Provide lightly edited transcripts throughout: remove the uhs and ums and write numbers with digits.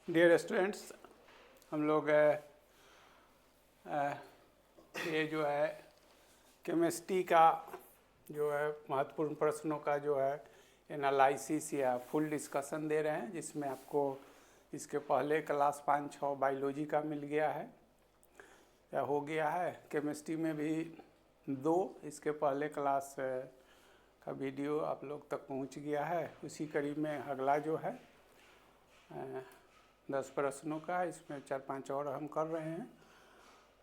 Dear students, हम लोग ये जो है केमिस्ट्री का जो है महत्वपूर्ण प्रश्नों का जो है एनालिसिस या फुल डिस्कशन दे रहे हैं, जिसमें आपको इसके पहले क्लास 5-6 बायोलॉजी का मिल गया है या हो गया है। केमिस्ट्री में भी 2 इसके पहले क्लास का वीडियो आप लोग तक पहुंच गया है। उसी कड़ी में अगला जो है 10 प्रश्नों का, इसमें 4-5 और हम कर रहे हैं।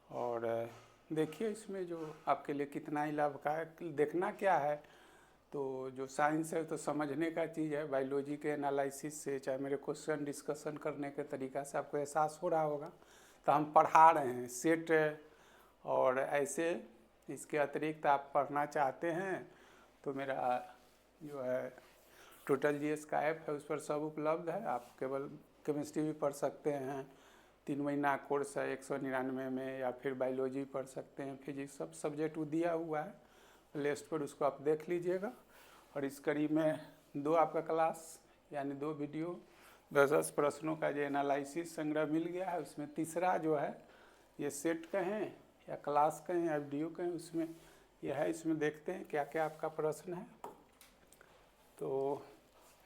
और देखिए इसमें जो आपके लिए कितना ही लाभ का है। देखना क्या है, तो जो साइंस है तो समझने का चीज़ है। बायोलॉजी के एनालिसिस से, चाहे मेरे क्वेश्चन डिस्कशन करने के तरीका से आपको एहसास हो रहा होगा, तो हम पढ़ा रहे हैं सेट। और ऐसे इसके अतिरिक्त आप पढ़ना चाहते हैं तो मेरा जो है टोटल जीएस का ऐप है, उस पर सब उपलब्ध है। आप केवल केमिस्ट्री भी पढ़ सकते हैं, 3 महीना कोर्स है 199 में, या फिर बायोलॉजी पढ़ सकते हैं, फिजिक्स, सब सब्जेक्ट दिया हुआ है लिस्ट पर, उसको आप देख लीजिएगा। और इस कड़ी में 2 आपका क्लास यानी 2 वीडियो 10 प्रश्नों का जो एनालिसिस संग्रह मिल गया है, उसमें तीसरा जो है ये सेट कहें या क्लास कहें या वीडियो कहें, उसमें यह है। इसमें देखते हैं क्या क्या आपका प्रश्न है। तो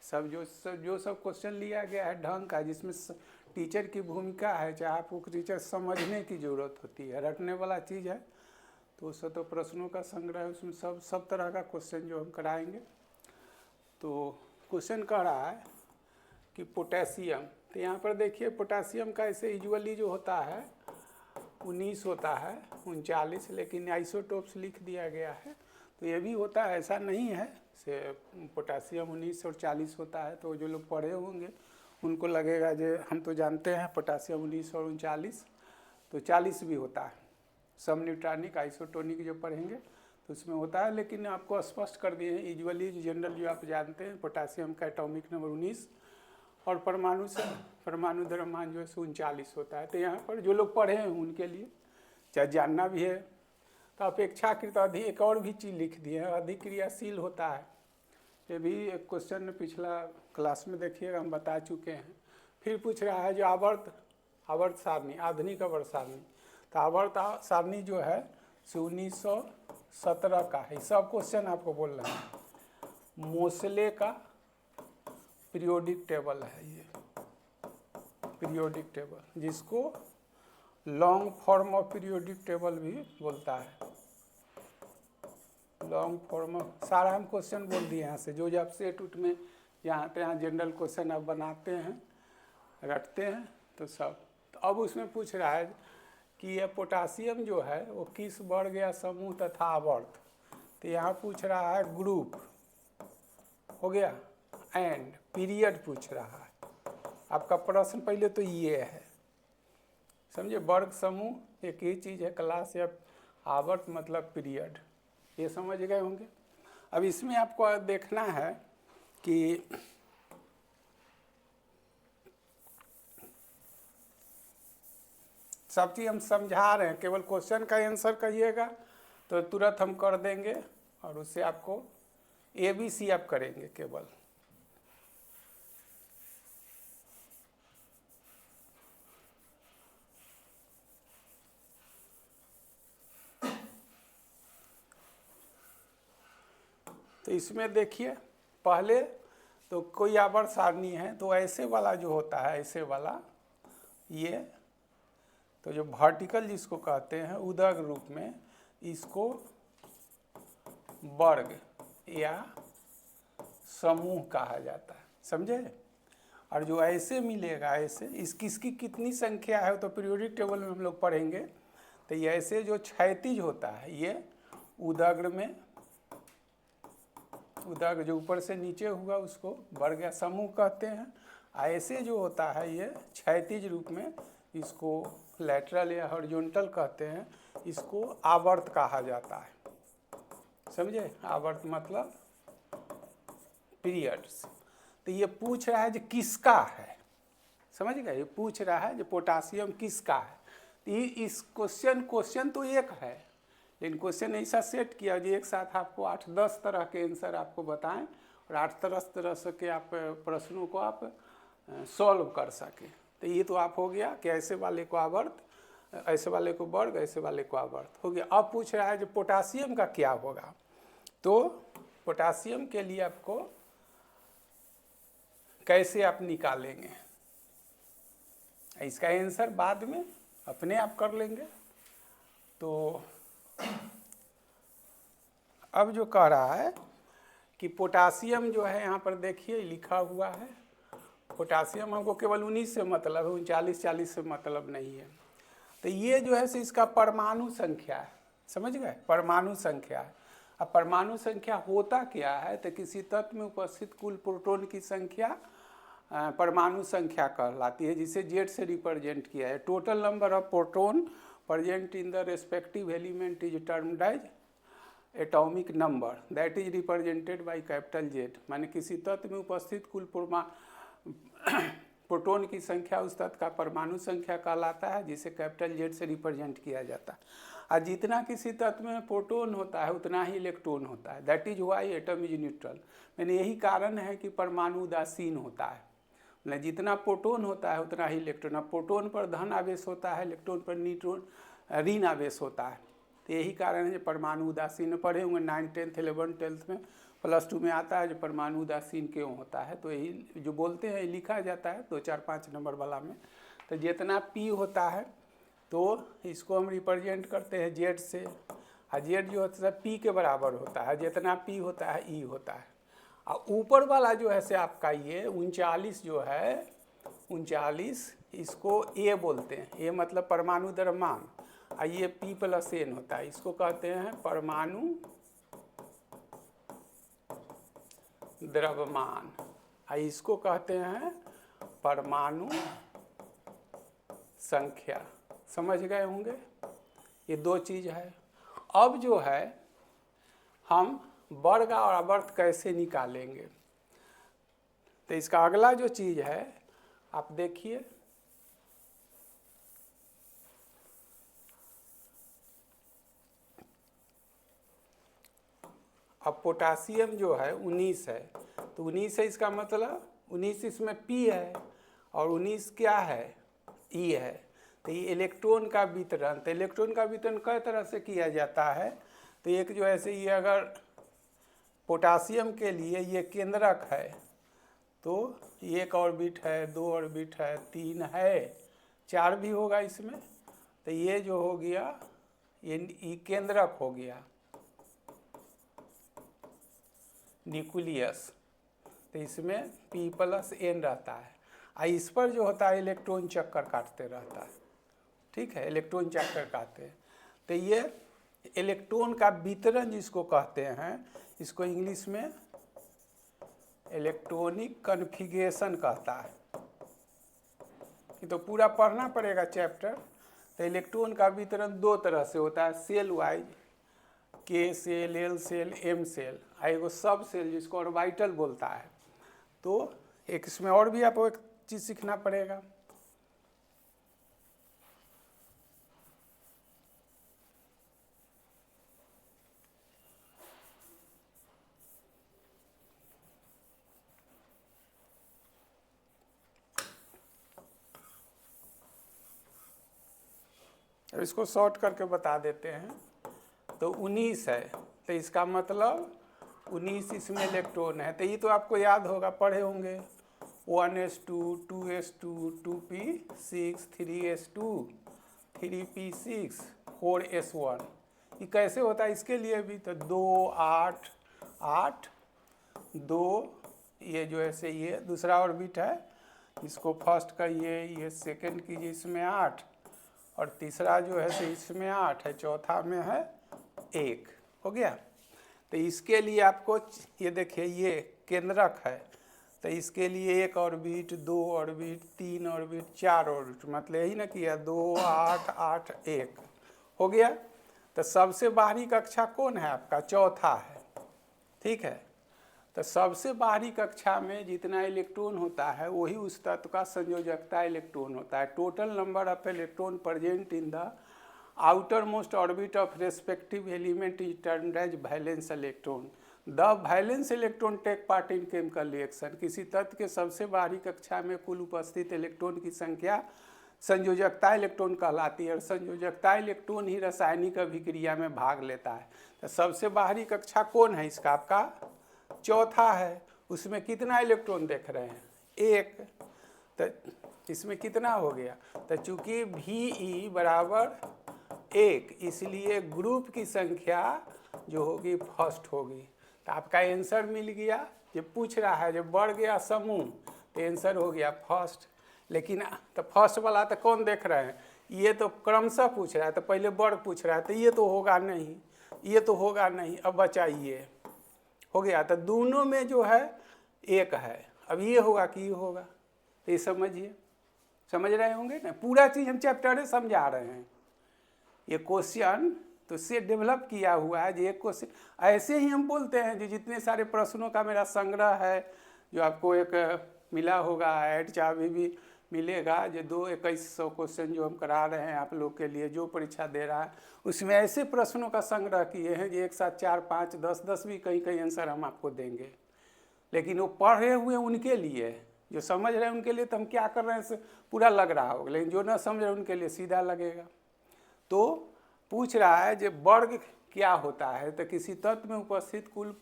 जो सब क्वेश्चन लिया गया है ढंग का, जिसमें टीचर की भूमिका है, चाहे आपको टीचर समझने की ज़रूरत होती है, रटने वाला चीज़ है, तो उससे तो प्रश्नों का संग्रह है, उसमें सब तरह का क्वेश्चन जो हम कराएंगे। तो क्वेश्चन कह रहा है कि पोटेशियम, तो यहाँ पर देखिए पोटेशियम का ऐसे यूजुअली जो होता है 19 होता है, 39, लेकिन आइसोटोप्स लिख दिया गया है। तो ये भी होता है, ऐसा नहीं है से पोटेशियम 19 और 40 होता है। तो जो लोग पढ़े होंगे उनको लगेगा जो हम तो जानते हैं पोटेशियम 19 और 39, तो 40 भी होता है। सब न्यूट्रॉनिक आइसोटोनिक जो पढ़ेंगे तो उसमें होता है, लेकिन आपको स्पष्ट कर दिए हैं यूजुअली जनरल जो आप जानते हैं पोटेशियम का एटॉमिक नंबर 19 और परमाणु द्रव्यमान जो है 39 होता है। तो यहाँ पर जो लोग पढ़े हैं उनके लिए चाहे जानना भी है तो अपेक्षाकृत अधिक एक और भी चीज़ लिख दी है, अधिक्रियाशील होता है। ये भी एक क्वेश्चन पिछला क्लास में देखिएगा, हम बता चुके हैं। फिर पूछ रहा है जो आवर्त सारणी, आधुनिक आवर्त सारणी, तो आवर्त सारणी जो है 1917 का है। सब क्वेश्चन आपको बोल रहे हैं। मोसले का पीरियोडिक टेबल है ये, पीरियोडिक टेबल, जिसको long form of periodic table भी बोलता है। लॉन्ग फॉर्म सारा हम क्वेश्चन बोल दिए यहाँ से, जो आप सेट उट में यहाँ जनरल क्वेश्चन आप बनाते हैं, रटते हैं, तो सब। तो अब उसमें पूछ रहा है कि यह पोटेशियम जो है वो किस वर्ग या समूह तथा आवर्त, तो यहाँ पूछ रहा है ग्रुप हो गया, एंड पीरियड पूछ रहा है। आपका प्रश्न पहले तो ये है, समझे। वर्ग समूह एक ही चीज़ है, क्लास या आवर्त मतलब पीरियड, ये समझ गए होंगे। अब इसमें आपको देखना है कि सब चीज़ हम समझा रहे हैं, केवल क्वेश्चन का आंसर कहिएगा तो तुरंत हम कर देंगे, और उससे आपको ABC आप करेंगे केवल। तो इसमें देखिए पहले तो कोई आवर्त सारणी है तो ऐसे वाला जो होता है, ऐसे वाला ये, तो जो वर्टिकल जिसको कहते हैं उदग रूप में, इसको वर्ग या समूह कहा जाता है, समझे। और जो ऐसे मिलेगा, ऐसे इसकी कितनी संख्या है तो पीरियोडिक टेबल में हम लोग पढ़ेंगे। तो ये ऐसे जो क्षैतिज होता है ये उदग्र में, उदग्र जो ऊपर से नीचे हुआ उसको वर्ग या समूह कहते हैं। ऐसे जो होता है ये क्षैतिज रूप में, इसको लैटरल या हॉरिजॉन्टल कहते हैं, इसको आवर्त कहा जाता है, समझे। आवर्त मतलब पीरियड्स। तो ये पूछ रहा है जो किसका है, समझ गए। ये पूछ रहा है जो पोटेशियम किसका है। तो इस क्वेश्चन तो एक है, लेकिन क्वेश्चन ऐसा सेट किया जो एक साथ आपको 8-10 तरह के आंसर आपको बताएं, और 8 तरह से के आप प्रश्नों को आप सॉल्व कर सकें। तो ये तो आप हो गया कि ऐसे वाले को आवर्त, ऐसे वाले को वर्ग, ऐसे वाले को आवर्त हो गया। अब पूछ रहा है जो पोटासियम का क्या होगा, तो पोटासियम के लिए आपको कैसे आप निकालेंगे, इसका आंसर बाद में अपने आप कर लेंगे। तो अब जो कह रहा है कि पोटासियम जो है, यहाँ पर देखिए लिखा हुआ है, पोटासियम हमको केवल 19 से मतलब है, 39-40 से मतलब नहीं है। तो ये जो है सो इसका परमाणु संख्या है, समझ गए, परमाणु संख्या है। अब परमाणु संख्या होता क्या है, तो किसी तत्व में उपस्थित कुल प्रोटॉन की संख्या परमाणु संख्या कहलाती है, जिसे जेड से रिप्रेजेंट किया है। Total number of proton present in the respective element is termed as atomic number that is represented by capital Z. माने किसी तत्व में उपस्थित कुल प्रोटॉन की संख्या उस तत्व का परमाणु संख्या कहलाता है, जिसे कैपिटल जेड से रिप्रेजेंट किया जाता है। और जितना किसी तत्व में प्रोटॉन होता है उतना ही इलेक्ट्रॉन होता है, that is why atom is neutral. मैंने यही कारण है कि परमाणु उदासीन होता है, मतलब जितना प्रोटॉन होता है उतना ही इलेक्ट्रॉन। अब प्रोटॉन पर धन आवेश होता है, इलेक्ट्रॉन पर न्यूट्रॉन ऋण आवेश होता है। तो यही कारण है जो परमाणु उदासीन पढ़े होंगे 9th 10th 11th 12th में, +2 में आता है जो परमाणु उदासीन क्यों होता है। तो यही जो बोलते हैं लिखा जाता है 2 4 5 नंबर वाला में। तो जितना पी होता है तो इसको हम रिप्रेजेंट करते हैं जेड से, और जेड जो होता है पी के बराबर होता है, जितना पी होता है ई होता है। और ऊपर वाला जो है से आपका ये 39 जो है 39, इसको ए बोलते हैं, ए मतलब परमाणु द्रव्यमान, और ये P+N होता है, इसको कहते हैं परमाणु द्रव्यमान, और इसको कहते हैं परमाणु संख्या। समझ गए होंगे, ये 2 चीज़ है। अब जो है हम वर्ग और आवर्त कैसे निकालेंगे, तो इसका अगला जो चीज़ है आप देखिए, अब पोटासियम जो है 19 है, तो 19 है, इसका मतलब 19 इसमें P है और 19 क्या है, E है। तो ये इलेक्ट्रॉन का वितरण, तो इलेक्ट्रॉन का वितरण कई तरह से किया जाता है। तो एक जो ऐसे ये अगर पोटासियम के लिए ये केंद्रक है, तो 1 ऑर्बिट है, 2 ऑर्बिट है, 3 है, 4 भी होगा इसमें। तो ये जो हो गया ये केंद्रक हो गया न्यूक्लियस, तो इसमें P+N रहता है, और इस पर जो होता है इलेक्ट्रॉन चक्कर काटते रहता है, ठीक है, इलेक्ट्रॉन चक्कर काटते हैं। तो ये इलेक्ट्रॉन का वितरण जिसको कहते हैं, इसको इंग्लिश में इलेक्ट्रॉनिक कन्फिगरेशन कहता है। ये तो पूरा पढ़ना पड़ेगा चैप्टर। तो इलेक्ट्रॉन का वितरण 2 तरह से होता है, shell wise, K shell, L shell, M shell, और एगो सब सेल जिसको ऑर्बिटल बोलता है। तो एक इसमें और भी आपको एक चीज़ सीखना पड़ेगा। अब इसको शॉर्ट करके बता देते हैं। तो 19 है, तो इसका मतलब 19 इसमें इलेक्ट्रॉन है। तो ये तो आपको याद होगा, पढ़े होंगे, 1s2, 2s2, 2p6, 3s2, 3p6, 4s1। ये कैसे होता है इसके लिए भी, तो 2 8 8 2, ये जो है से ये दूसरा ऑर्बिट है, इसको फर्स्ट करिए, ये सेकंड कीजिए, इसमें 8, और तीसरा जो है से इसमें 8 है, चौथा में है 1, हो गया। तो इसके लिए आपको ये देखिए ये केंद्रक है, तो इसके लिए 1 ऑर्बिट, 2 ऑर्बिट, 3 ऑर्बिट, 4 ऑर्बिट, मतलब यही ना किया, 2 8 8 1 हो गया। तो सबसे बाहरी कक्षा कौन है आपका, चौथा है, ठीक है। तो सबसे बाहरी कक्षा में जितना इलेक्ट्रॉन होता है वही उस तत्व का संयोजकता इलेक्ट्रॉन होता है। Total number of electron present in the outermost orbit of respective element is termed as valence electron. The valence electron take part in chemical reaction. किसी तत्व के सबसे बाहरी कक्षा में कुल उपस्थित इलेक्ट्रॉन की संख्या संयोजकता इलेक्ट्रॉन कहलाती है और संयोजकता इलेक्ट्रॉन ही रासायनिक अभिक्रिया में भाग लेता है। तो सबसे बाहरी कक्षा कौन है इसका? आपका चौथा है। उसमें कितना इलेक्ट्रॉन देख रहे हैं? एक। तो इसमें कितना हो गया? तो चूंकि VE बराबर 1 इसलिए ग्रुप की संख्या जो होगी फर्स्ट होगी। तो आपका आंसर मिल गया। जो पूछ रहा है जब बढ़ गया समूह तो आंसर हो गया फर्स्ट। लेकिन तो फर्स्ट वाला तो कौन देख रहे हैं? ये तो क्रमशः पूछ रहा है, तो पहले वर्ग पूछ रहा है, तो ये तो होगा नहीं, ये तो होगा नहीं। अब बचाइए, हो गया। तो दोनों में जो है एक है। अब ये होगा कि ये होगा, तो ये समझिए, समझ रहे होंगे ना। पूरा चीज़ हम चैप्टर समझा रहे हैं। ये क्वेश्चन तो से डेवलप किया हुआ है। जो एक क्वेश्चन ऐसे ही हम बोलते हैं, जो जितने सारे प्रश्नों का मेरा संग्रह है, जो आपको एक मिला होगा ऐड चाबी भी मिलेगा, जो 2100 क्वेश्चन जो हम करा रहे हैं आप लोग के लिए, जो परीक्षा दे रहा है, उसमें ऐसे प्रश्नों का संग्रह किए हैं जो एक साथ 4, 5, 10 भी कहीं कहीं आंसर हम आपको देंगे। लेकिन वो पढ़े हुए उनके लिए, जो समझ रहे हैं उनके लिए तो हम क्या कर रहे हैं पूरा लग रहा होगा, लेकिन जो ना समझ रहे उनके लिए सीधा लगेगा। तो पूछ रहा है जो वर्ग क्या होता है? तो किसी तत्व में उपस्थित कुल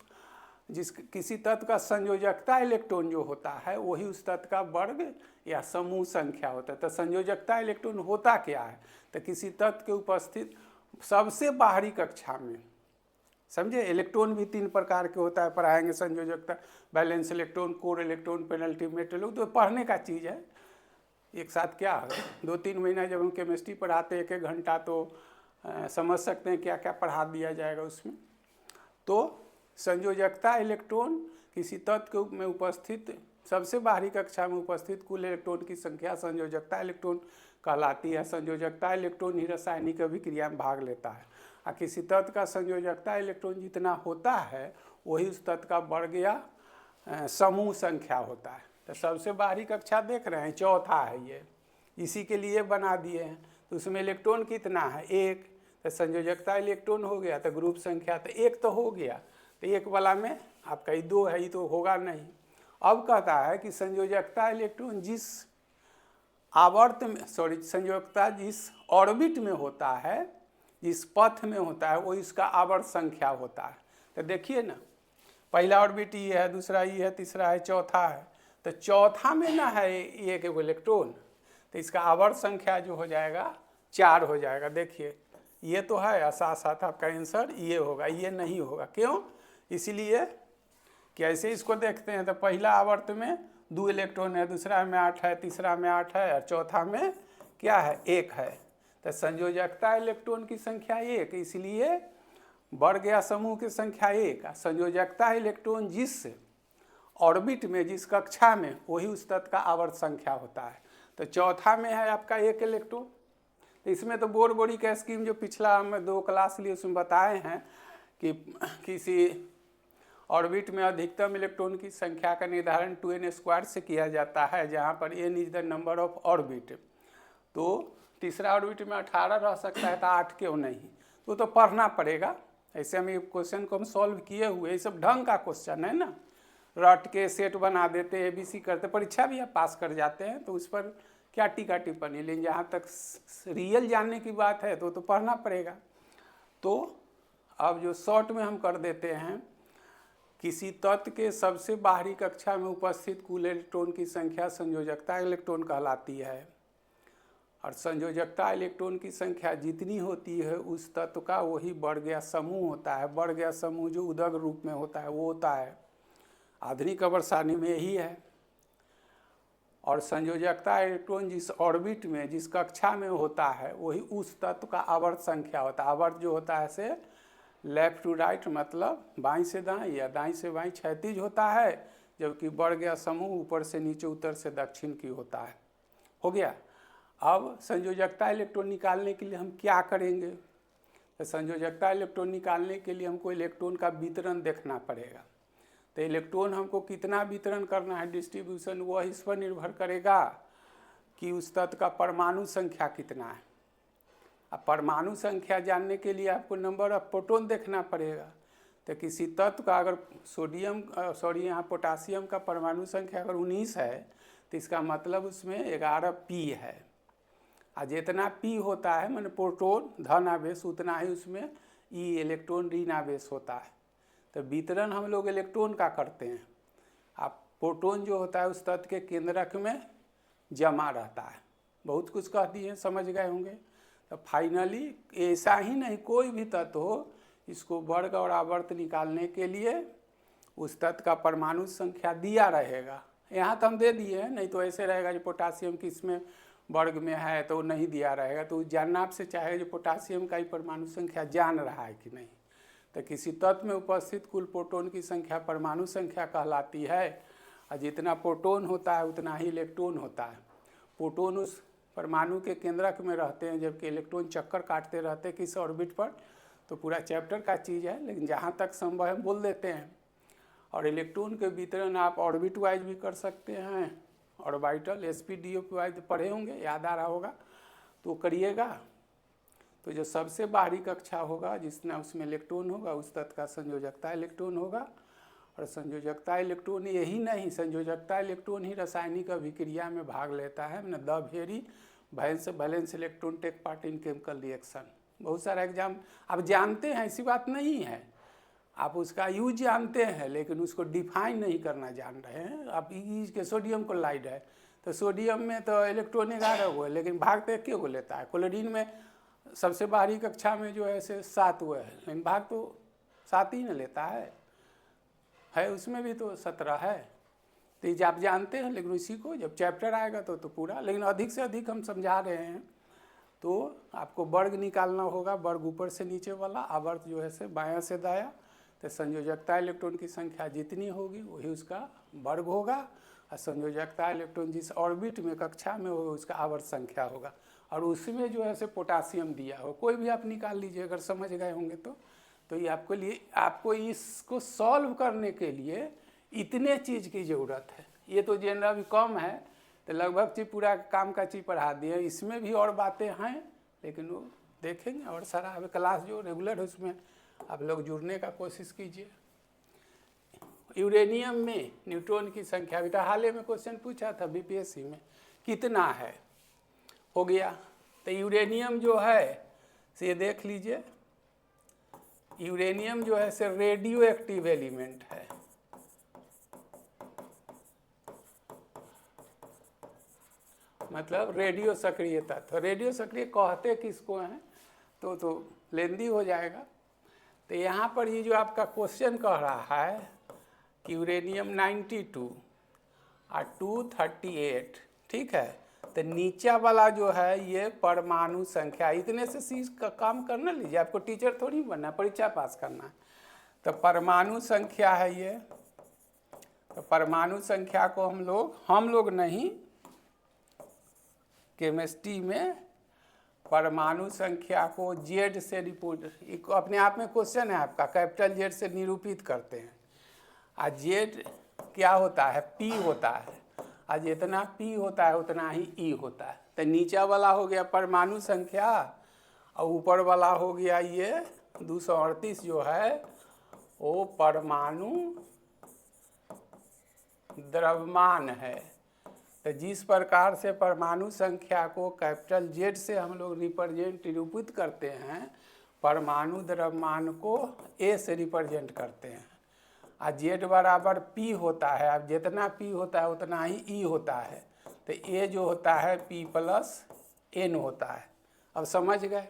किसी तत्व का संयोजकता इलेक्ट्रॉन जो होता है वही उस तत्व का वर्ग या समूह संख्या होता है। तो संयोजकता इलेक्ट्रॉन होता क्या है? तो किसी तत्व के उपस्थित सबसे बाहरी कक्षा में, समझे, इलेक्ट्रॉन भी 3 प्रकार के होता है, पढ़ाएंगे संयोजकता, बैलेंस इलेक्ट्रॉन, कोर इलेक्ट्रॉन, पेनल्टी मेटल। तो पढ़ने का चीज़ है, एक साथ क्या 2-3 महीना जब हम केमिस्ट्री पढ़ाते हैं 1-1 घंटा, तो समझ सकते हैं क्या क्या पढ़ा दिया जाएगा उसमें। तो संयोजकता इलेक्ट्रॉन किसी तत्व में उपस्थित सबसे बाहरी कक्षा में उपस्थित कुल इलेक्ट्रॉन की संख्या संयोजकता इलेक्ट्रॉन कहलाती है। संयोजकता इलेक्ट्रॉन ही रासायनिक अभिक्रिया में भाग लेता है। और किसी तत्व का संयोजकता इलेक्ट्रॉन जितना होता है वही उस तत्व का वर्ग या समूह संख्या होता है। तो सबसे बाहरी कक्षा देख रहे हैं, चौथा है ये, इसी के लिए बना दिए हैं। तो उसमें इलेक्ट्रॉन कितना है? 1। तो संयोजकता इलेक्ट्रॉन हो गया, तो ग्रुप संख्या तो 1 तो हो गया। तो 1 वाला में आपका ये 2 है, ये तो होगा नहीं। अब कहता है कि संयोजकता इलेक्ट्रॉन जिस आवर्त में संयोजकता जिस ऑर्बिट में होता है, जिस पथ में होता है, वो इसका आवर्त संख्या होता है। तो देखिए ना, पहला ऑर्बिट ये है, दूसरा ये है, तीसरा है, चौथा है। तो चौथा में ना है एक इलेक्ट्रॉन, तो इसका आवर्त संख्या जो हो जाएगा 4 हो जाएगा। देखिए ये तो है, साथ साथ आपका आंसर ये होगा, ये नहीं होगा। क्यों? इसलिए कि ऐसे इसको देखते हैं तो पहला आवर्त में 2 इलेक्ट्रॉन है, दूसरा में 8 है, तीसरा में 8 है और चौथा में क्या है? 1 है। तो संयोजकता इलेक्ट्रॉन की संख्या 1, इसलिए वर्ग या समूह की संख्या 1। संयोजकता इलेक्ट्रॉन जिस ऑर्बिट में, जिस कक्षा में, वही उस तत्व का आवर्त संख्या होता है। तो चौथा में है आपका 1 इलेक्ट्रॉन। तो इसमें तो बोर बोरी का स्कीम जो पिछला हम 2 क्लास लिए उसमें बताए हैं कि किसी ऑर्बिट में अधिकतम इलेक्ट्रॉन की संख्या का निर्धारण 2n² से किया जाता है, जहाँ पर n is the number of orbit. तो तीसरा ऑर्बिट में 18 रह सकता है, तो 8 क्यों नहीं? तो पढ़ना पड़ेगा। ऐसे हम ये क्वेश्चन को हम सॉल्व किए हुए, ये सब ढंग का क्वेश्चन है ना, रट के सेट बना देते, ABC करते, परीक्षा भी आप पास कर जाते हैं, तो उस पर क्या टीका टिप्पणी। लेकिन जहाँ तक रियल जानने की बात है तो पढ़ना पड़ेगा। तो अब जो शॉर्ट में हम कर देते हैं, किसी तत्व के सबसे बाहरी कक्षा में उपस्थित कुल इलेक्ट्रॉन की संख्या संयोजकता इलेक्ट्रॉन कहलाती है। और संयोजकता इलेक्ट्रॉन की संख्या जितनी होती है उस तत्व का वही वर्ग या समूह होता है। वर्ग या समूह जो उदक रूप में होता है वो होता है। आधुनिक अवर सारणी में यही है। और संयोजकता इलेक्ट्रॉन जिस ऑर्बिट में, जिस कक्षा में होता है वही उस तत्व का आवर्त संख्या होता है। आवर्त जो होता है से लेफ्ट टू राइट, मतलब बाईं से दाएं या दाईं से बाईं क्षैतिज होता है, जबकि वर्ग या समूह ऊपर से नीचे, उत्तर से दक्षिण की होता है। हो गया। अब संयोजकता इलेक्ट्रॉन निकालने के लिए हम क्या करेंगे? तो संयोजकता इलेक्ट्रॉन निकालने के लिए हमको इलेक्ट्रॉन का वितरण देखना पड़ेगा। तो इलेक्ट्रॉन हमको कितना वितरण करना है, डिस्ट्रीब्यूशन, वह इस पर निर्भर करेगा कि उस तत्व का परमाणु संख्या कितना है। अब परमाणु संख्या जानने के लिए आपको नंबर ऑफ प्रोटॉन देखना पड़ेगा। तो किसी तत्व का अगर यहाँ पोटासियम का परमाणु संख्या अगर 19 है तो इसका मतलब उसमें 11 P है। और जितना P होता है माने प्रोटॉन धन आवेश उतना ही उसमें E इलेक्ट्रॉन ऋण आवेश होता है। तो वितरण हम लोग इलेक्ट्रॉन का करते हैं। अब प्रोटॉन जो होता है उस तत्व के केंद्रक में जमा रहता है। बहुत कुछ कह दिए, समझ गए होंगे। तो फाइनली ऐसा ही नहीं, कोई भी तत्व हो, इसको वर्ग और आवर्त निकालने के लिए उस तत्व का परमाणु संख्या दिया रहेगा। यहाँ तो हम दे दिए हैं, नहीं तो ऐसे रहेगा जो पोटासियम किस में वर्ग में है तो नहीं दिया रहेगा। तो जानना आपसे चाहेगा जो पोटासियम का ही परमाणु संख्या जान रहा है कि नहीं। तो किसी तत्व में उपस्थित कुल प्रोटॉन की संख्या परमाणु संख्या कहलाती है। और जितना प्रोटॉन होता है उतना ही इलेक्ट्रॉन होता है। प्रोटॉन उस परमाणु के केंद्रक में रहते हैं, जबकि इलेक्ट्रॉन चक्कर काटते रहते हैं किस ऑर्बिट पर। तो पूरा चैप्टर का चीज़ है, लेकिन जहाँ तक संभव है बोल देते हैं। और इलेक्ट्रॉन के वितरण आप ऑर्बिट वाइज भी कर सकते हैं, ऑर्बिटल sp/d वाइज पढ़े होंगे, याद आ रहा होगा तो करिएगा। तो जो सबसे बाहरी कक्षा होगा जिसमें उसमें इलेक्ट्रॉन होगा उस तत्व का संयोजकता इलेक्ट्रॉन होगा। और संयोजकता इलेक्ट्रॉन यही नहीं, संयोजकता इलेक्ट्रॉन ही रासायनिक अभिक्रिया में भाग लेता है। मैंने the very valence electron take part in chemical reaction. बहुत सारा एग्जाम आप जानते हैं, ऐसी बात नहीं है, आप उसका यूज जानते हैं लेकिन उसको डिफाइन नहीं करना जान रहे हैं। आप यूज के सोडियम क्लोराइड है तो सोडियम में तो इलेक्ट्रॉन 11 गो है, लेकिन भाग तो 1 गो लेता है। क्लोरीन में सबसे बाहरी कक्षा में जो है से 7 हुए है, लेकिन भाग तो 7 ही न लेता है उसमें भी तो 17 है। तो ये आप जानते हैं, लेकिन उसी को जब चैप्टर आएगा तो पूरा, लेकिन अधिक से अधिक हम समझा रहे हैं। तो आपको वर्ग निकालना होगा, वर्ग ऊपर से नीचे वाला, आवर्त जो है से बायां से दायां। तो संयोजकता इलेक्ट्रॉन की संख्या जितनी होगी वही उसका वर्ग होगा। और संयोजकता इलेक्ट्रॉन जिस ऑर्बिट में कक्षा में होगा उसका आवर्त संख्या होगा। और उसमें जो है से पोटासियम दिया हो, कोई भी आप निकाल लीजिए अगर समझ गए होंगे तो ये आपको इसको सॉल्व करने के लिए इतने चीज़ की ज़रूरत है। ये तो जनरल भी कम है, तो लगभग चीज़ पूरा काम का चीज़ पढ़ा दिए। इसमें भी और बातें हैं, लेकिन वो देखेंगे। और सारा अभी क्लास जो रेगुलर है उसमें आप लोग जुड़ने का कोशिश कीजिए। यूरेनियम में न्यूट्रॉन की संख्या भी हाल ही में क्वेश्चन पूछा था बीपीएससी में, कितना है हो गया। तो यूरेनियम जो है से देख लीजिए, यूरेनियम जो है से रेडियो एक्टिव एलिमेंट है। मतलब रेडियो सक्रिय तत्व। रेडियो सक्रिय कहते किसको हैं तो लेंदी हो जाएगा। तो यहाँ पर ये जो आपका क्वेश्चन कह रहा है कि यूरेनियम 92 और 238, ठीक है। तो नीचा वाला जो है ये परमाणु संख्या, इतने से चीज का काम करना लीजिए, आपको टीचर थोड़ी बनना, परीक्षा पास करना है। तो परमाणु संख्या है ये। तो परमाणु संख्या को हम लोग नहीं, केमिस्ट्री में परमाणु संख्या को जेड से रिपोर्ट, अपने आप में क्वेश्चन है आपका, कैपिटल जेड से निरूपित करते हैं। और जेड क्या होता है, पी होता है। और जितना पी होता है उतना ही ई होता है। तो नीचा वाला हो गया परमाणु संख्या और ऊपर वाला हो गया ये 238 जो है वो परमाणु द्रव्यमान है। तो जिस प्रकार से परमाणु संख्या को कैपिटल जेड से हम लोग निरूपित करते हैं, परमाणु द्रव्यमान को ए से रिप्रेजेंट करते हैं। और जेड बराबर पी होता है। अब जितना पी होता है उतना ही ई होता है। तो ए जो होता है पी प्लस एन होता है। अब समझ गए।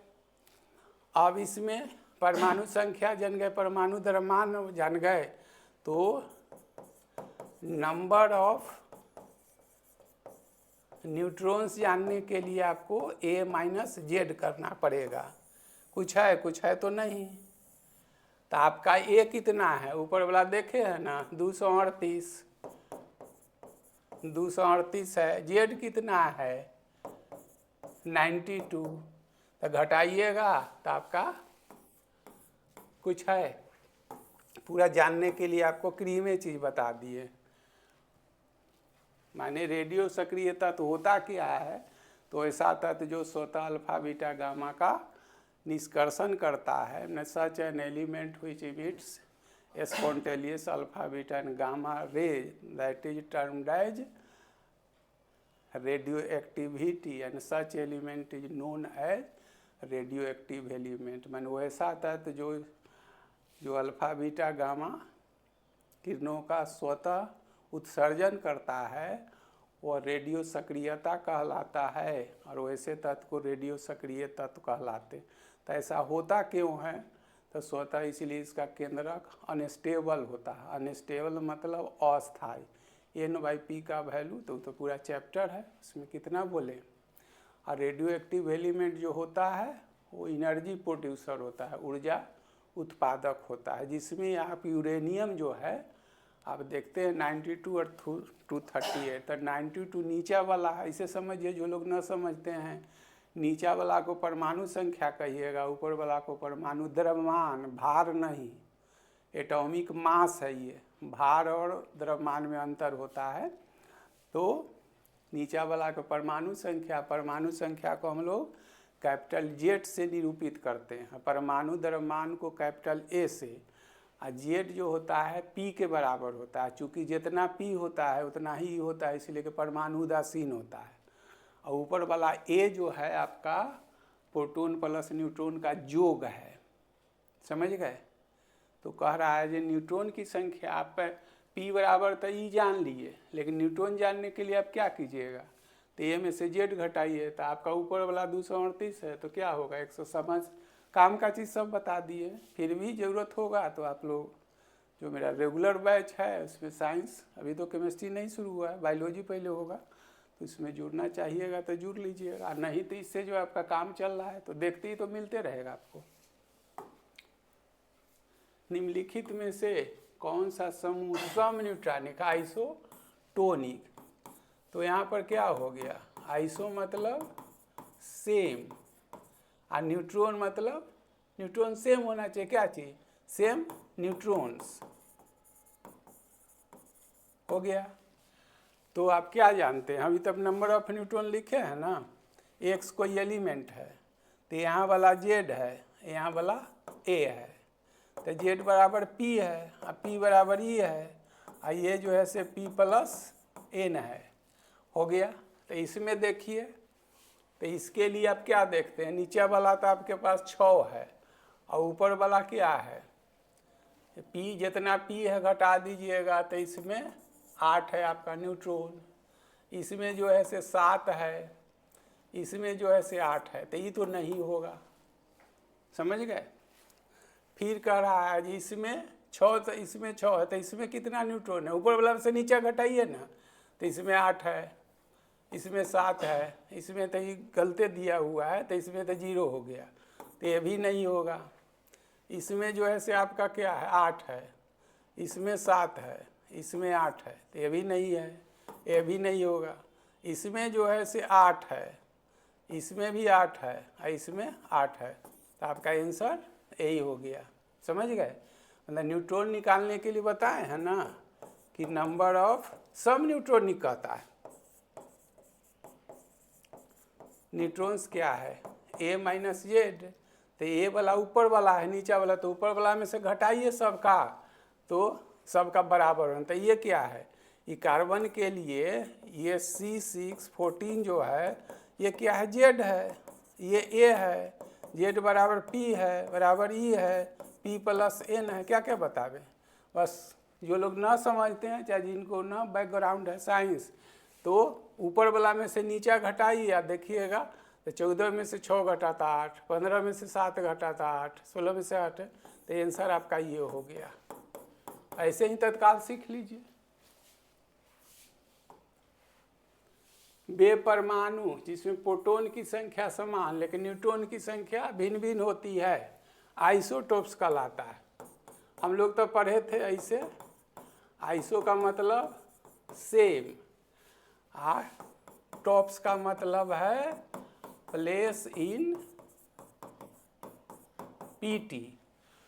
अब इसमें परमाणु संख्या जान गए, परमाणु द्रव्यमान जान गए, तो नंबर ऑफ न्यूट्रॉन्स जानने के लिए आपको ए माइनस जेड करना पड़ेगा। कुछ है तो नहीं। तो आपका ए कितना है, ऊपर वाला देखे है ना 238 है। जेड कितना है 92। तो घटाइएगा तो आपका कुछ है। पूरा जानने के लिए आपको क्रीमे चीज़ बता दिए। माने रेडियो सक्रियता तो होता क्या है, तो ऐसा तत्व जो स्वतः अल्फा बीटा गामा का निष्कर्षण करता है। Such an element which emits spontaneous alpha, beta and gamma ray, that is termed as radioactivity, and such element is known as radioactive element। मैंने वैसा तत्व जो अल्फा बीटा गामा किरणों का स्वतः उत्सर्जन करता है वह रेडियो सक्रियता कहलाता है, और वैसे तत्व को रेडियो सक्रिय तत्व कहलाते। तो ऐसा होता क्यों है? तो स्वतः इसलिए इसका केंद्रक अनस्टेबल होता है। अनस्टेबल मतलब अस्थायी। N/P का वैल्यू तो पूरा चैप्टर है, उसमें कितना बोले। और रेडियो एक्टिव एलिमेंट जो होता है वो एनर्जी प्रोड्यूसर होता है, ऊर्जा उत्पादक होता है, जिसमें आप यूरेनियम जो है आप देखते हैं 92 और 238। तो 92 नीचा वाला है, इसे समझिए जो लोग न समझते हैं। नीचा वाला को परमाणु संख्या कहिएगा, ऊपर वाला को परमाणु द्रव्यमान, भार नहीं, एटॉमिक मास है। ये भार और द्रव्यमान में अंतर होता है। तो नीचा वाला को परमाणु संख्या को हम लोग कैपिटल Z से निरूपित करते हैं, परमाणु द्रव्यमान को कैपिटल A से। और Z जो होता है P के बराबर होता है, चूँकि जितना P होता है उतना ही होता है, इसलिए कि परमाणु उदासीन होता है। और ऊपर वाला A जो है आपका प्रोटॉन प्लस न्यूट्रॉन का योग है, समझ गए। तो कह रहा है जो न्यूट्रॉन की संख्या आप P बराबर तो E जान लिए, लेकिन न्यूट्रॉन जानने के लिए आप क्या कीजिएगा, तो A में से Z घटाइए, तो आपका ऊपर वाला 238 है, तो क्या होगा 100। समझ काम का चीज़ सब बता दिए। फिर भी ज़रूरत होगा तो आप लोग जो मेरा रेगुलर बैच है उसमें साइंस, अभी तो केमिस्ट्री नहीं शुरू हुआ है, बायोलॉजी पहले होगा, तो इसमें जुड़ना चाहिएगा तो जुड़ लीजिएगा। नहीं तो इससे जो आपका काम चल रहा है तो देखते ही तो मिलते रहेगा आपको। निम्नलिखित में से कौन सा समूह समन्यूट्रॉनिक आइसोटोनिक? तो यहाँ पर क्या हो गया, आइसो मतलब सेम, और न्यूट्रॉन मतलब न्यूट्रॉन सेम होना चाहिए, क्या चीज, सेम न्यूट्रॉन्स हो गया। तो आप क्या जानते हैं, अभी तक नंबर ऑफ न्यूट्रॉन लिखे हैं ना। X कोई एलिमेंट है, तो यहाँ वाला Z है, यहाँ वाला A है, तो Z बराबर P है, और P बराबर E है, और ये जो है से P प्लस N है, हो गया। तो इसमें देखिए, तो इसके लिए आप क्या देखते हैं, नीचे वाला तो आपके पास 6 है, और ऊपर वाला क्या है, P जितना P है घटा दीजिएगा, तो इसमें 8 है आपका न्यूट्रॉन, इसमें जो है से 7 है, इसमें जो है से 8 है, तो ये तो नहीं होगा, समझ गए। फिर कह रहा है जी इसमें 6, तो इसमें 6 है, तो इसमें कितना न्यूट्रॉन है, ऊपर वाला से नीचे घटाइए ना, तो इसमें 8 है, इसमें 7 है, इसमें तो ये गलते दिया हुआ है, तो इसमें तो 0 हो गया, तो ये भी नहीं होगा। इसमें जो है से आपका क्या है, 8 है, इसमें 7 है, इसमें 8 है, तो ये भी नहीं है, ये भी नहीं होगा। इसमें जो है से 8 है, इसमें भी 8 है, और इसमें 8 है, तो आपका आंसर यही हो गया, समझ गए। मतलब न्यूट्रॉन निकालने के लिए बताए हैं ना कि नंबर ऑफ सब न्यूट्रॉन कहता है। न्यूट्रॉन्स क्या है, A माइनस Z, तो A वाला ऊपर वाला है, नीचा वाला, तो ऊपर वाला में से घटाइए सबका, तो सबका बराबर है। तो ये क्या है, ये कार्बन के लिए ये C614 जो है ये क्या है, Z है, ये A है, Z बराबर P है, बराबर E है, P प्लस N है। क्या क्या बतावे, बस जो लोग ना समझते हैं, चाहे जिनको ना बैकग्राउंड है साइंस, तो ऊपर वाला में से नीचा घटाइए, आप देखिएगा तो 14 में से 6 घटाता 8, 15 में से 7 घटाता 8, 16 में से 8, तो आंसर आपका ये हो गया। ऐसे ही तत्काल सीख लीजिए। बेपरमाणु जिसमें प्रोटॉन की संख्या समान लेकिन न्यूट्रॉन की संख्या भिन्न भिन्न होती है, आइसोटोप्स कहलाता है। हम लोग तो पढ़े थे ऐसे, आइसो का मतलब सेम, टॉप्स का मतलब है प्लेस इन पीटी,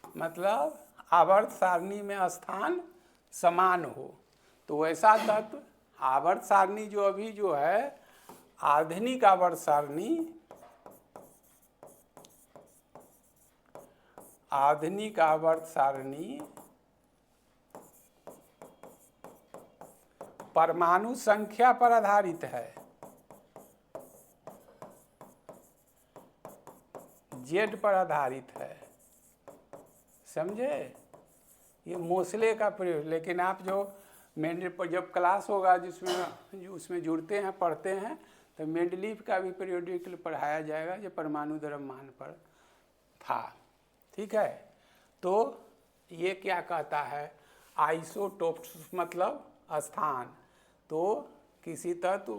मतलब आवर्त सारणी में स्थान समान हो। तो वैसा तत्व आवर्त सारणी जो अभी जो है आधुनिक आवर्त सारणी, आधुनिक आवर्त सारणी परमाणु संख्या पर आधारित है, जेड पर आधारित है, समझे? ये मोसले का प्रयोग। लेकिन आप जो मेंडल पर जब क्लास होगा जिसमें उसमें जुड़ते हैं पढ़ते हैं तो मेंडलीव का भी पीरियोडिकल पढ़ाया जाएगा जो परमाणु द्रव्यमान पर था, ठीक है। तो ये क्या कहता है, आइसोटोप्स मतलब स्थान। तो किसी तत्व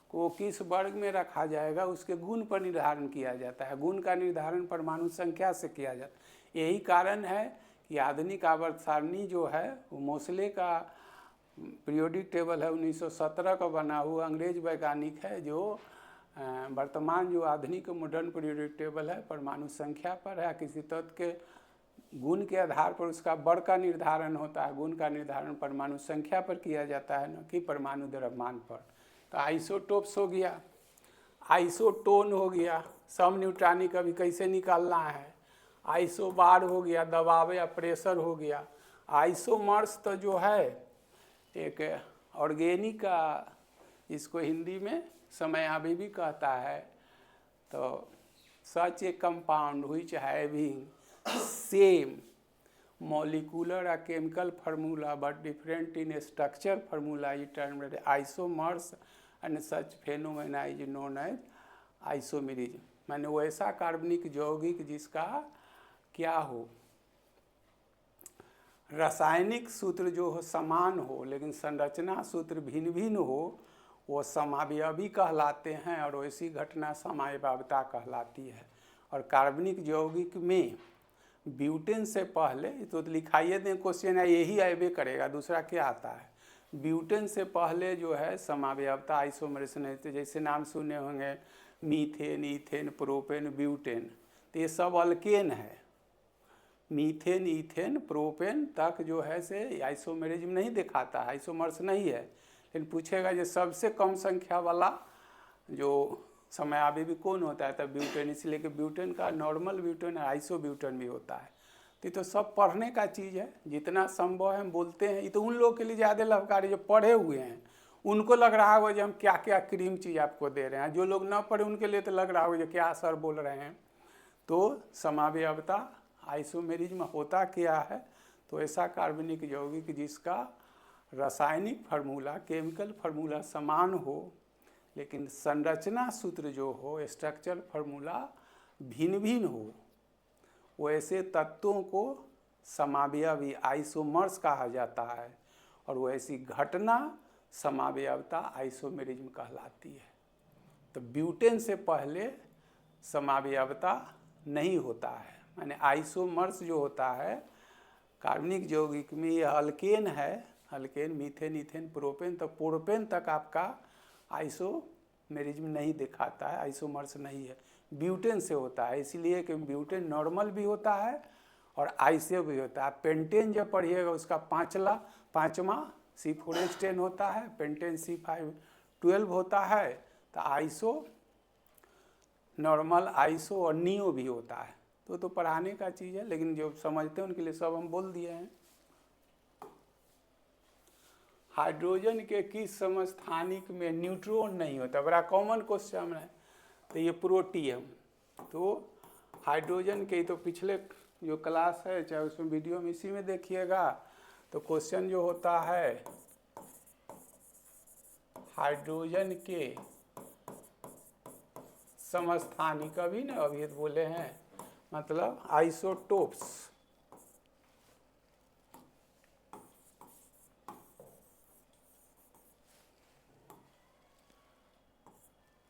को किस वर्ग में रखा जाएगा उसके गुण पर निर्धारण किया जाता है। गुण का निर्धारण परमाणु संख्या से किया जाता है। यही कारण है कि आधुनिक आवर्त सारणी जो है वो मोसले का पीरियोडिक टेबल है, 1917 का बना हुआ अंग्रेज वैज्ञानिक है जो वर्तमान जो आधुनिक मॉडर्न पीरियोडिक टेबल है परमाणु संख्या पर है। किसी तत्व के गुण के आधार पर उसका वर्ग का निर्धारण होता है। गुण का निर्धारण परमाणु संख्या पर किया जाता है, न कि परमाणु द्रव्यमान पर। तो आइसोटोप्स हो गया, आइसोटोन हो गया, सम न्यूट्रॉनिक अभी कैसे निकालना है, आइसोबार हो गया, दबाव या प्रेशर हो गया। आइसोमर्स तो जो है एक ऑर्गेनिक का, इसको हिंदी में समयाभी भी कहता है। तो such a compound which having same molecular or chemical formula but different in structure formula is termed isomers and such phenomena is known as isomerism। माने वो ऐसा कार्बनिक यौगिक जिसका क्या हो, रासायनिक सूत्र जो हो समान हो लेकिन संरचना सूत्र भिन्न भिन्न हो, वो समावयवी कहलाते हैं और वैसी घटना समावयवता कहलाती है। और कार्बनिक यौगिक में ब्यूटेन से पहले, तो लिखाइए दें क्वेश्चन है, यही आएबे करेगा, दूसरा क्या आता है। ब्यूटेन से पहले जो है समावयवता आइसोमरेस नहीं, तो जैसे नाम सुने होंगे मीथेन, ईथेन, प्रोपेन, ब्यूटेन, तो ये सब अल्केन है। मीथेन, ईथेन, प्रोपेन तक जो है से आइसोमेरिज्म नहीं दिखाता है, आइसोमर्स नहीं है। लेकिन पूछेगा जो सबसे कम संख्या वाला जो समयाभी भी कौन होता है, तब ब्यूटेन, इसलिए कि ब्यूटेन का नॉर्मल ब्यूटेन है, आइसोब्यूटेन भी होता है। तो सब पढ़ने का चीज़ है, जितना संभव है हम बोलते हैं। ये तो उन लोगों के लिए ज़्यादा लाभकारी जो पढ़े हुए हैं, उनको लग रहा होगा जो हम क्या क्या क्रीम चीज़ आपको दे रहे हैं। जो लोग ना पढ़े उनके लिए तो लग रहा होगा जो क्या सर बोल रहे हैं। तो समावयवता आइसोमेरिज्म होता क्या है, तो ऐसा कार्बनिक यौगिक जिसका रासायनिक फार्मूला, केमिकल फार्मूला समान हो लेकिन संरचना सूत्र जो हो, स्ट्रक्चर फार्मूला भिन्न भिन्न हो, वैसे तत्वों को समावयवी आइसोमर्स कहा जाता है। और वैसी घटना समावयवता आइसोमेरिज्म कहलाती है। तो ब्यूटेन से पहले समावयवता नहीं होता है, माने आइसोमर्स जो होता है कार्बनिक यौगिक में, ये अल्केन है, अल्केन, मीथेन, ईथेन, प्रोपेन, तो प्रोपेन तक आपका आइसोमेरिज्म नहीं दिखाता है, आइसोमर्स नहीं है। ब्यूटेन से होता है, इसलिए कि ब्यूटेन नॉर्मल भी होता है और आइसो भी होता है। पेंटेन जब पढ़िएगा उसका पाँचवा C4H10 होता है, पेंटेन C512 होता है। तो आइसो नॉर्मल, आइसो और नियो भी होता है। तो पढ़ाने का चीज़ है, लेकिन जो समझते हैं उनके लिए सब हम बोल दिए हैं। हाइड्रोजन के किस समस्थानिक में न्यूट्रॉन नहीं होता, बड़ा कॉमन क्वेश्चन है। तो ये प्रोटियम। तो हाइड्रोजन के तो पिछले जो क्लास है चाहे उसमें वीडियो में इसी में देखिएगा, तो क्वेश्चन जो होता है हाइड्रोजन के समस्थानिक, अभी ना अभी तो बोले हैं, मतलब आइसोटोप्स,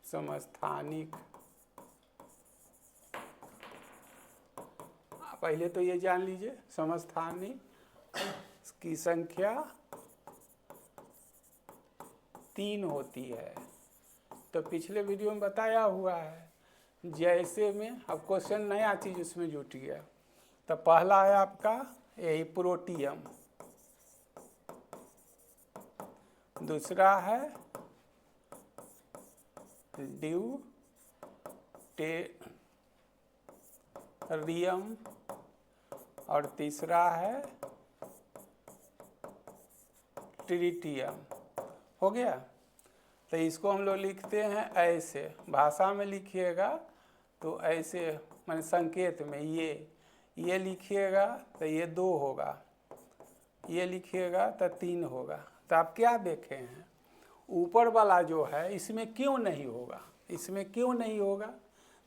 समस्थानिक। पहले तो ये जान लीजिए समस्थानिक की संख्या 3 होती है। तो पिछले वीडियो में बताया हुआ है। जैसे में अब क्वेश्चन नया चीज़ उसमें जुट गया। तो पहला है आपका यही प्रोटियम, दूसरा है ड्यूटेरियम और तीसरा है ट्रिटियम। हो गया। तो इसको हम लोग लिखते हैं ऐसे, भाषा में लिखिएगा तो ऐसे, माने संकेत में ये लिखिएगा तो ये 2 होगा, ये लिखिएगा तो 3 होगा। तो आप क्या देखे हैं, ऊपर वाला जो है इसमें क्यों नहीं होगा, इसमें क्यों नहीं होगा।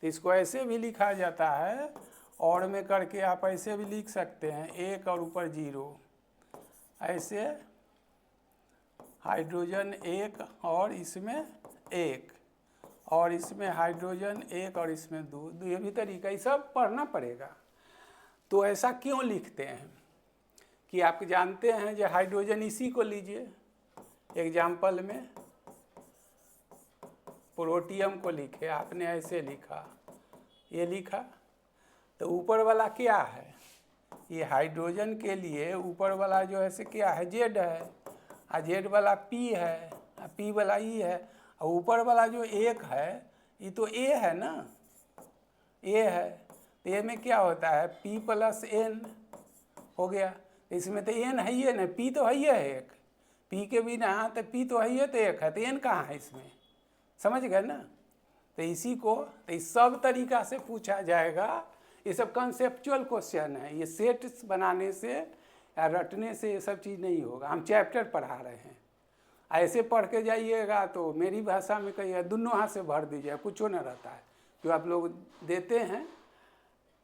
तो इसको ऐसे भी लिखा जाता है, और में करके आप ऐसे भी लिख सकते हैं, 1 और ऊपर 0, ऐसे हाइड्रोजन 1 और इसमें 1, और इसमें हाइड्रोजन 1 और इसमें 2, ये भी तरीका, ये सब पढ़ना पड़ेगा। तो ऐसा क्यों लिखते हैं कि आप जानते हैं जो हाइड्रोजन, इसी को लीजिए एग्जाम्पल में, प्रोटियम को लिखे आपने, ऐसे लिखा, ये लिखा, तो ऊपर वाला क्या है, ये हाइड्रोजन के लिए ऊपर वाला जो है से क्या है, Z है, और Z वाला P है, P वाला E है, और ऊपर वाला जो 1 है ये तो A है ना, A है। तो A में क्या होता है, P + N हो गया। इसमें तो N है ही ना, P तो है ही है एक, P के बिना तो P तो है ही, तो 1 है, तो N कहाँ है इसमें, समझ गए ना। तो इसी को तो इस सब तरीका से पूछा जाएगा, ये सब कंसेप्चुअल क्वेश्चन है, ये सेट बनाने से या रटने से ये सब चीज़ नहीं होगा। हम चैप्टर पढ़ा रहे हैं, ऐसे पढ़ के जाइएगा तो मेरी भाषा में कहिए दोनों हाथ से भर दीजिए, कुछ न रहता है। जो आप लोग देते हैं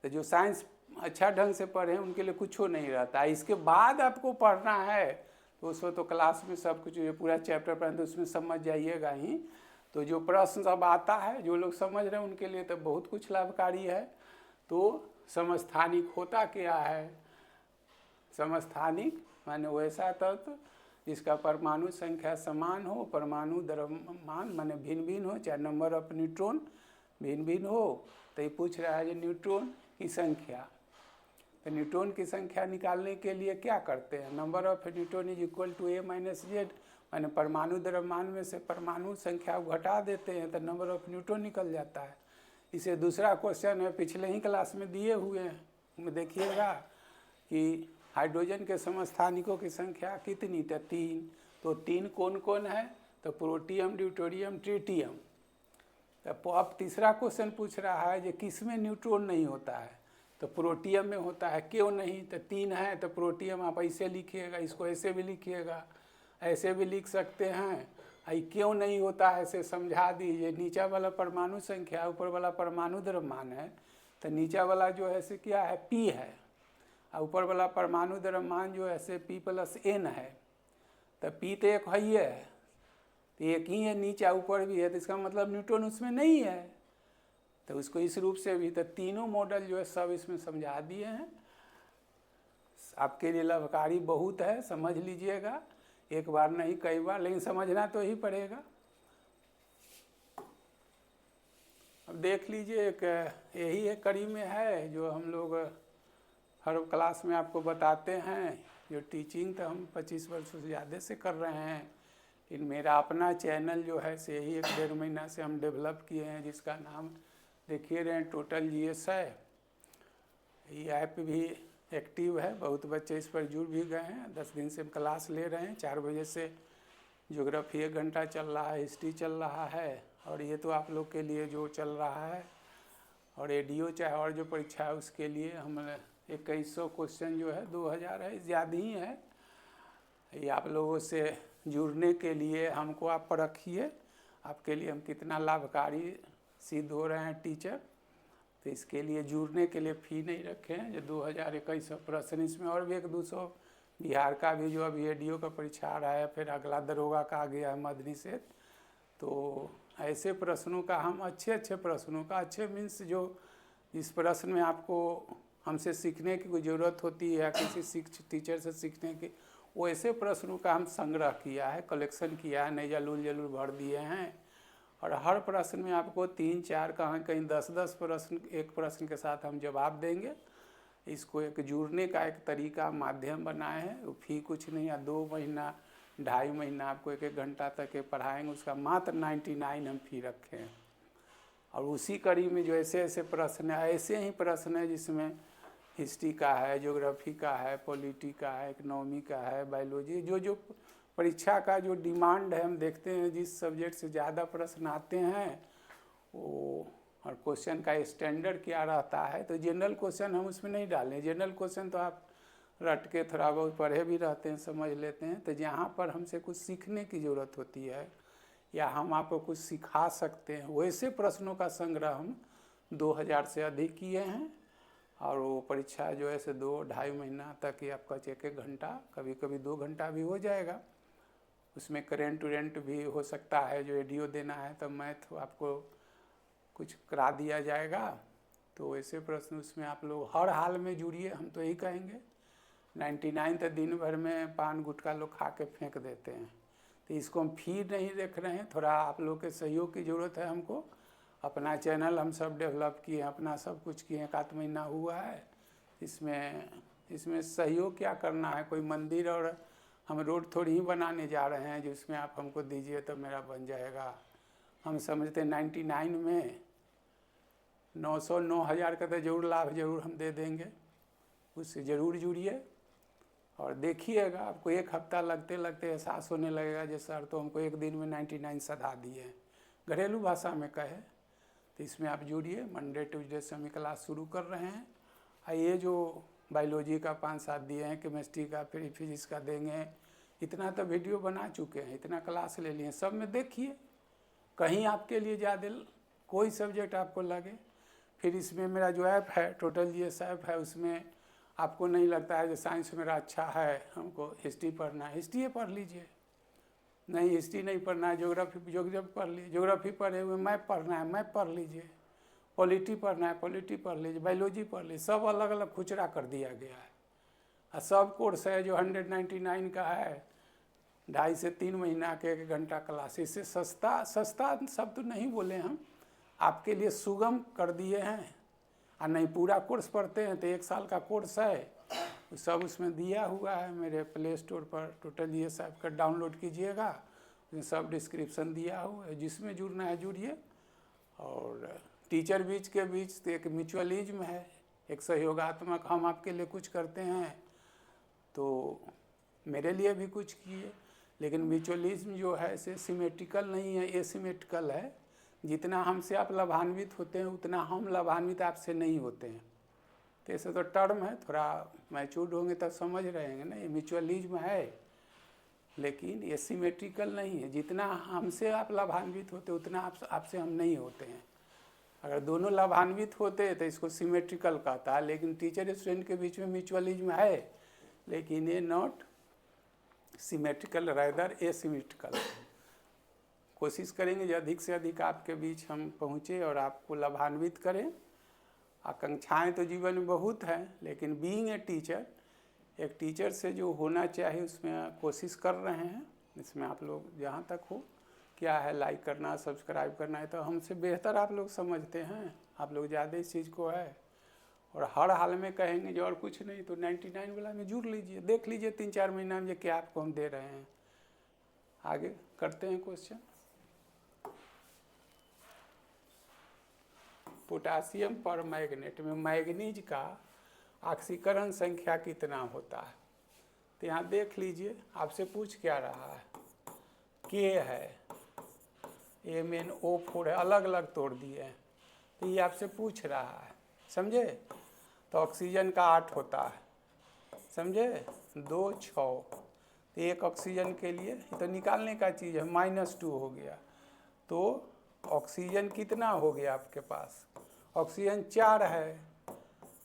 तो जो साइंस अच्छा ढंग से पढ़े उनके लिए कुछ नहीं रहता है। इसके बाद आपको पढ़ना है तो उसको तो क्लास में सब कुछ, ये पूरा चैप्टर पढ़ें तो उसमें समझ जाइएगा ही। तो जो प्रश्न सब आता है, जो लोग समझ रहे हैं उनके लिए तो बहुत कुछ लाभकारी है। तो समस्थानिक होता क्या है, समस्थानिक माने वैसा तत्व जिसका परमाणु संख्या समान हो, परमाणु द्रव्यमान माने भिन्न भिन्न हो, चाहे नंबर ऑफ न्यूट्रॉन भिन्न भिन्न हो। तो ये पूछ रहा है जो न्यूट्रॉन की संख्या, तो न्यूट्रॉन की संख्या निकालने के लिए क्या करते हैं, number of neutron is equal to A - Z, माने परमाणु द्रव्यमान में से परमाणु संख्या घटा देते हैं तो नंबर ऑफ न्यूट्रॉन निकल जाता है। इसे दूसरा क्वेश्चन है, पिछले ही क्लास में दिए हुए हैं, देखिएगा कि हाइड्रोजन के समस्थानिकों की संख्या कितनी, तो 3। तो 3 कौन कौन है, तो प्रोटियम, ड्यूटेरियम, ट्रिटियम। तो अब तीसरा क्वेश्चन पूछ रहा है कि किस में न्यूट्रॉन नहीं होता है, तो प्रोटियम में होता है, क्यों नहीं, तो 3 है तो प्रोटियम आप ऐसे लिखिएगा, इसको ऐसे भी लिखिएगा, ऐसे भी लिख सकते हैं। आई क्यों नहीं होता है ऐसे समझा दीजिए। नीचा वाला परमाणु संख्या, ऊपर वाला परमाणु द्रव्यमान है, तो नीचा वाला जो है से क्या है, P है, और ऊपर वाला परमाणु द्रव्यमान जो है से P + N है। तो P तो एक है ही है, तो एक ही है, नीचा ऊपर भी है, तो इसका मतलब न्यूट्रॉन उसमें नहीं है। तो उसको इस रूप से भी, तो तीनों मॉडल जो है सब इसमें समझा दिए हैं। आपके लिए लाभकारी बहुत है, समझ लीजिएगा, एक बार नहीं कई बार, लेकिन समझना तो ही पड़ेगा। अब देख लीजिए, एक यही एक कड़ी में है जो हम लोग हर क्लास में आपको बताते हैं। जो टीचिंग तो हम 25 वर्ष से ज़्यादा से कर रहे हैं, लेकिन मेरा अपना चैनल जो है से यही 1-1.5 महीना से हम डेवलप किए हैं, जिसका नाम देखिए रहे हैं, टोटल GS है। ये ऐप भी एक्टिव है, बहुत बच्चे इस पर जुड़ भी गए हैं। 10 दिन से हम क्लास ले रहे हैं, 4 बजे से ज्योग्राफी 1 घंटा चल रहा है, हिस्ट्री चल रहा है, और ये तो आप लोग के लिए जो चल रहा है, और ADO चाहे और जो परीक्षा है उसके लिए हम 2100 क्वेश्चन जो है 2000 है, ज़्यादा ही है। ये आप लोगों से जुड़ने के लिए हमको आप परखिए, आपके लिए हम कितना लाभकारी सिद्ध हो रहे हैं टीचर। तो इसके लिए जुड़ने के लिए फ़ी नहीं रखे हैं, जो 2100 प्रश्न, इसमें और भी 1-200 बिहार का भी जो अभी ADO का परीक्षा आ रहा है, फिर अगला दरोगा का आ गया है, मदनी से। तो ऐसे प्रश्नों का हम अच्छे प्रश्नों का, अच्छे मीन्स जो इस प्रश्न में आपको हमसे सीखने की कोई ज़रूरत होती है या किसी टीचर से सीखने की, वो ऐसे प्रश्नों का हम संग्रह किया है, कलेक्शन किया है, नहीं जलूल भर दिए हैं। और हर प्रश्न में आपको 3-4 कहीं 10-10 प्रश्न, एक प्रश्न के साथ हम जवाब देंगे। इसको एक जुड़ने का एक तरीका, माध्यम बनाए हैं। वो फी कुछ नहीं है, 2 महीना 2.5 महीना आपको 1-1 घंटा तक के पढ़ाएंगे, उसका मात्र 99 हम फी रखे हैं। और उसी कड़ी में जो ऐसे प्रश्न है, ऐसे ही प्रश्न है जिसमें हिस्ट्री का है, ज्योग्राफी का है, पॉलिटी का है, इकोनॉमी का है, बायोलॉजी, जो परीक्षा का जो डिमांड है, हम देखते हैं जिस सब्जेक्ट से ज़्यादा प्रश्न आते हैं वो, और क्वेश्चन का स्टैंडर्ड क्या रहता है, तो जनरल क्वेश्चन हम उसमें नहीं डालें। जनरल क्वेश्चन तो आप रट के थोड़ा बहुत पढ़े भी रहते हैं, समझ लेते हैं। तो जहाँ पर हमसे कुछ सीखने की ज़रूरत होती है या हम आपको कुछ सिखा सकते हैं, वैसे प्रश्नों का संग्रह हम 2000 से अधिक किए हैं। और वो परीक्षा जो है से 2-2.5 महीना तक ही आपका 1-1 घंटा, कभी कभी 2 घंटा भी हो जाएगा। उसमें करेंट उरेंट भी हो सकता है, जो एडियो देना है तो मैथ आपको कुछ करा दिया जाएगा। तो ऐसे प्रश्न उसमें आप लोग हर हाल में जुड़िए, हम तो यही कहेंगे। 99 तो दिन भर में पान गुटखा लोग खा के फेंक देते हैं, तो इसको हम फीड नहीं देख रहे हैं। थोड़ा आप लोग के सहयोग की ज़रूरत है हमको। अपना चैनल हम सब डेवलप किए, अपना सब कुछ किए, 1 महीना हुआ है। इसमें सहयोग क्या करना है, कोई मंदिर और हम रोड थोड़ी ही बनाने जा रहे हैं जिसमें आप हमको दीजिए तो मेरा बन जाएगा। हम समझते 99 में 909,000 का तो जरूर लाभ जरूर हम दे देंगे। उससे ज़रूर जुड़िए और देखिएगा, आपको 1 हफ्ता लगते लगते एहसास होने लगेगा जैसे सर तो हमको 1 दिन में 99 सधा दिए हैं, घरेलू भाषा में कहे। तो इसमें आप जुड़िए। मंडे ट्यूसडे से हम क्लास शुरू कर रहे हैं। ये जो बायोलॉजी का 5-7 दिए हैं, केमिस्ट्री का, फिर फिजिक्स का देंगे, इतना तो वीडियो बना चुके हैं, इतना क्लास ले लिए, सब में देखिए। कहीं आपके लिए ज़्यादा कोई सब्जेक्ट आपको लगे। फिर इसमें मेरा जो ऐप है टोटल जीएस ऐप है, उसमें आपको नहीं लगता है कि साइंस मेरा अच्छा है, हमको हिस्ट्री पढ़ना है, हिस्ट्री पढ़ लीजिए। नहीं हिस्ट्री नहीं पढ़ना है, ज्योग्राफी पढ़ लीजिए, ज्योग्राफी पढ़े हुए मैप पढ़ना है, मैप पढ़ लीजिए। पॉलिटी पढ़ना है, पॉलिटी पढ़ लीजिए, बायोलॉजी पढ़ लीजिए। सब अलग अलग खुचरा कर दिया गया है। और सब कोर्स है जो 199 का है, 2.5 से 3 महीना के 1 घंटा क्लास। इससे सस्ता शब्द तो नहीं बोले हम, आपके लिए सुगम कर दिए हैं। और नहीं पूरा कोर्स पढ़ते हैं तो 1 साल का कोर्स है, सब उसमें दिया हुआ है मेरे प्ले स्टोर पर। टोटल ये सब का डाउनलोड कीजिएगा, उसमें सब डिस्क्रिप्शन दिया हुआ है। जिसमें जुड़ना है जुड़िए। और टीचर बीच के बीच तो एक म्यूचुअलिज्म है, एक सहयोगात्मक, हम आपके लिए कुछ करते हैं तो मेरे लिए भी कुछ किए। लेकिन म्यूचुअलिज्म जो है इसे सिमेट्रिकल नहीं है, एसिमेट्रिकल है। जितना हमसे आप लाभान्वित होते हैं उतना हम लाभान्वित आपसे नहीं होते हैं। तो ऐसे तो टर्म है, थोड़ा मैच्योर्ड होंगे तब समझ रहेंगे ना, ये म्यूचुअलिज्म है। लेकिन ये सिमेट्रिकल नहीं है, जितना हमसे आप लाभान्वित होते उतना आपसे हम नहीं होते हैं। अगर दोनों लाभान्वित होते तो इसको सिमेट्रिकल कहता है। लेकिन टीचर स्टूडेंट के बीच में म्यूचुअलिज्म है, लेकिन ये नॉट सिमेट्रिकल, रादर एसिमेट्रिकल। कोशिश करेंगे जो अधिक से अधिक आपके बीच हम पहुँचे और आपको लाभान्वित करें। आकांक्षाएँ तो जीवन में बहुत हैं, लेकिन बीइंग ए टीचर, एक टीचर से जो होना चाहिए उसमें कोशिश कर रहे हैं। इसमें आप लोग जहाँ तक हो, क्या है लाइक करना, सब्सक्राइब करना है, तो हमसे बेहतर आप लोग समझते हैं, आप लोग ज़्यादा इस चीज़ को है। और हर हाल में कहेंगे जो और कुछ नहीं तो 99 वाला में जुड़ लीजिए, देख लीजिए 3-4 महीना में क्या आपको हम दे रहे हैं। आगे करते हैं क्वेश्चन। पोटासियम पर मैग्नेट में मैग्नीज का ऑक्सीकरण संख्या कितना होता है? तो यहाँ देख लीजिए, आपसे पूछ क्या रहा है, के है, MnO4 है, अलग अलग तोड़ दिए हैं। तो ये आपसे पूछ रहा है, समझे? तो ऑक्सीजन का 8 होता है, समझे, 2 6। तो 1 ऑक्सीजन के लिए तो निकालने का चीज़ है, -2 हो गया। तो ऑक्सीजन कितना हो गया आपके पास? ऑक्सीजन 4 है,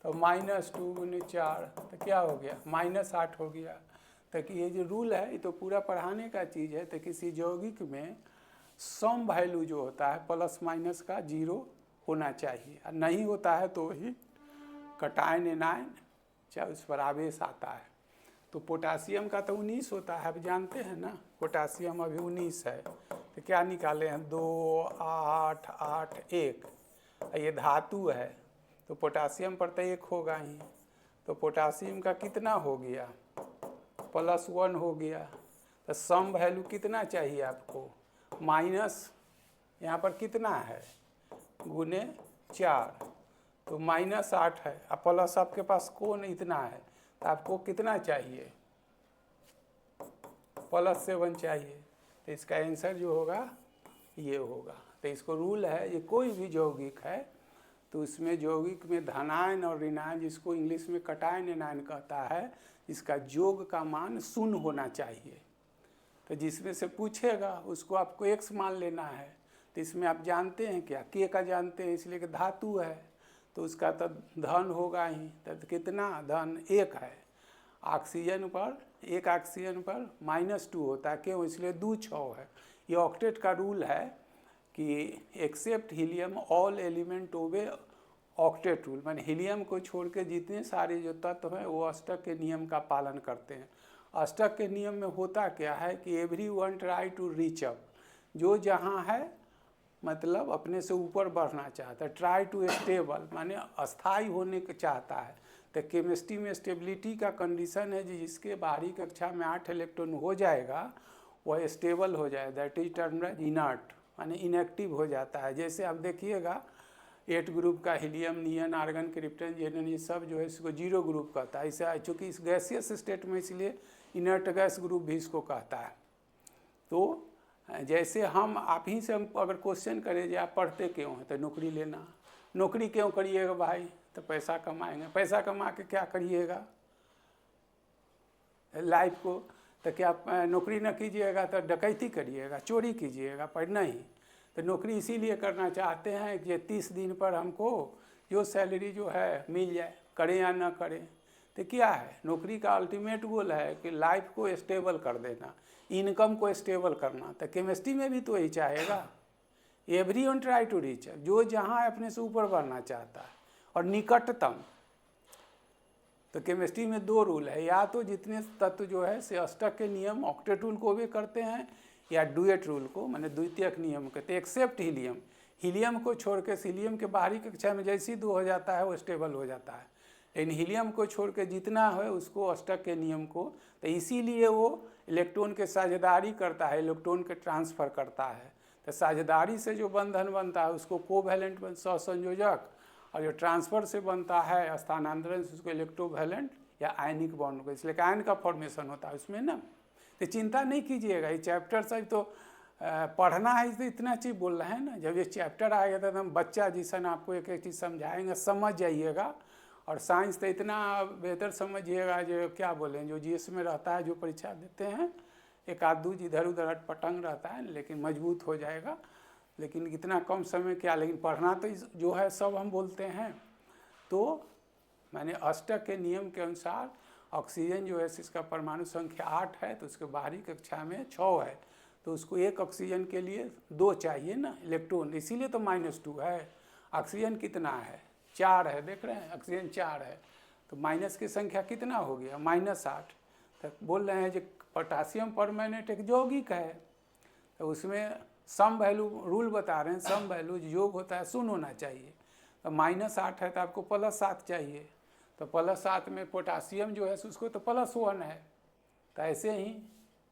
तो -2 × 4 तो क्या हो गया? -8 हो गया। तो कि ये जो रूल है ये तो पूरा पढ़ाने का चीज़ है। तो किसी यौगिक में सम वैल्यू जो होता है प्लस माइनस का 0 होना चाहिए, और नहीं होता है तो ही कटायन एनायन चाहे उस पर आवेश आता है। तो पोटासियम का तो 19 होता है, आप जानते हैं ना, पोटासियम अभी 19 है। तो क्या निकाले हैं? 2 8 8 1। ये धातु है तो पोटासियम पर तो 1 होगा ही। तो पोटासियम का कितना हो गया? +1 हो गया। तो सम वैल्यू कितना चाहिए आपको? माइनस यहाँ पर कितना है? गुने 4, तो -8 है, और प्लस आपके पास कौन इतना है, तो आपको कितना चाहिए? +7 चाहिए, तो इसका आंसर जो होगा ये होगा। तो इसको रूल है, ये कोई भी यौगिक है तो उसमें यौगिक में धनायन और ऋणायन, जिसको इंग्लिश में कटायन एनायन कहता है, इसका योग का मान 0 होना चाहिए। तो जिसमें से पूछेगा उसको आपको x मान लेना है। तो इसमें आप जानते हैं क्या, k का जानते हैं, इसलिए कि धातु है तो उसका तो धन होगा ही। तो कितना धन 1 है। ऑक्सीजन पर, एक ऑक्सीजन पर -2 होता है, क्यों, इसलिए 2 6 है। ये ऑक्टेट का रूल है कि except helium all element obey octet rule, माने हीलियम को छोड़ के जितने सारे जो तत्व हैं वो अष्टक के नियम का पालन करते हैं। अष्टक के नियम में होता क्या है कि every one try to reach up, जो जहाँ है मतलब अपने से ऊपर बढ़ना चाहता है, ट्राई टू स्टेबल माने अस्थाई होने का चाहता है। तो केमिस्ट्री में स्टेबिलिटी का कंडीशन है जिसके बाहरी कक्षा में 8 इलेक्ट्रॉन हो जाएगा वह स्टेबल हो जाए, that is termed as inert, माने इनएक्टिव हो जाता है। जैसे आप देखिएगा 8 ग्रुप का helium, neon, argon, krypton, xenon, ये सब जो है इसको 0 ग्रुप कहता है। इसे चूँकि इस गैसियस स्टेट में इसलिए इनर्ट गैस ग्रुप भी इसको कहता है। तो जैसे हम आप ही से हम अगर क्वेश्चन करें जो आप पढ़ते क्यों हैं, तो नौकरी लेना। नौकरी क्यों करिएगा भाई, तो पैसा कमाएंगे। पैसा कमा के क्या करिएगा लाइफ को, तो क्या नौकरी न कीजिएगा तो डकैती करिएगा, चोरी कीजिएगा, पर नहीं। तो नौकरी इसीलिए करना चाहते हैं कि 30 दिन पर हमको जो सैलरी जो है मिल जाए, करें या ना करें। तो क्या है, नौकरी का अल्टीमेट गोल है कि लाइफ को स्टेबल कर देना, इनकम को स्टेबल करना। तो केमिस्ट्री में भी तो यही चाहेगा, एवरीवन ट्राई टू रीच, जो जहाँ अपने से ऊपर बढ़ना चाहता है और निकटतम। तो केमिस्ट्री में 2 रूल है, या तो जितने तत्व जो है से अष्टक के नियम ऑक्टेट रूल को भी करते हैं या डुएट रूल को, माने द्वितीयक नियम कहते हैं, एक्सेप्ट हीलियम। हीलियम को छोड़ के, हीलियम के बाहरी कक्षा में जैसे ही 2 हो जाता है वो स्टेबल हो जाता है, लेकिन हीलियम को छोड़ के जितना है उसको अष्टक के नियम को, तो इसीलिए वो इलेक्ट्रॉन के साझेदारी करता है, इलेक्ट्रॉन के ट्रांसफ़र करता है। तो साझेदारी से जो बंधन बनता है उसको कोवैलेंट सहसंयोजक, और जो ट्रांसफ़र से बनता है स्थानांतरण से उसको इलेक्ट्रोवैलेंट या आयनिक बॉन्ड को, इसलिए आयन का फॉर्मेशन होता है उसमें ना। तो चिंता नहीं कीजिएगा, ये चैप्टर सब तो पढ़ना है, तो इतना चीज़ बोल रहे हैं ना। जब ये चैप्टर आएगा तो हम बच्चा जैसा आपको एक एक चीज़ समझाएंगे, समझ जाइएगा। और साइंस तो इतना बेहतर समझिएगा जो क्या बोलें, जो जीएस में रहता है, जो परीक्षा देते हैं, एक आध दूज इधर उधर अटपटंग रहता है लेकिन मजबूत हो जाएगा। लेकिन इतना कम समय क्या, लेकिन पढ़ना तो जो है सब हम बोलते हैं। तो मैंने अष्टक के नियम के अनुसार ऑक्सीजन जो है इसका परमाणु संख्या 8 है, तो उसके बाहरी कक्षा में 6 है, तो उसको एक ऑक्सीजन के लिए 2 चाहिए ना इलेक्ट्रॉन, इसीलिए तो -2 है। ऑक्सीजन कितना है, 4 है, देख रहे हैं ऑक्सीजन 4 है, तो माइनस की संख्या कितना हो गया, -8। तो बोल रहे हैं जो पोटासियम परमैंगनेट एक यौगिक है, तो उसमें सम वैल्यू रूल बता रहे हैं, सम वैल्यू योग होता है 0 होना चाहिए। तो -8 है तो आपको +7 चाहिए, तो +7 में पोटासियम जो है उसको तो +1 है। तो ऐसे ही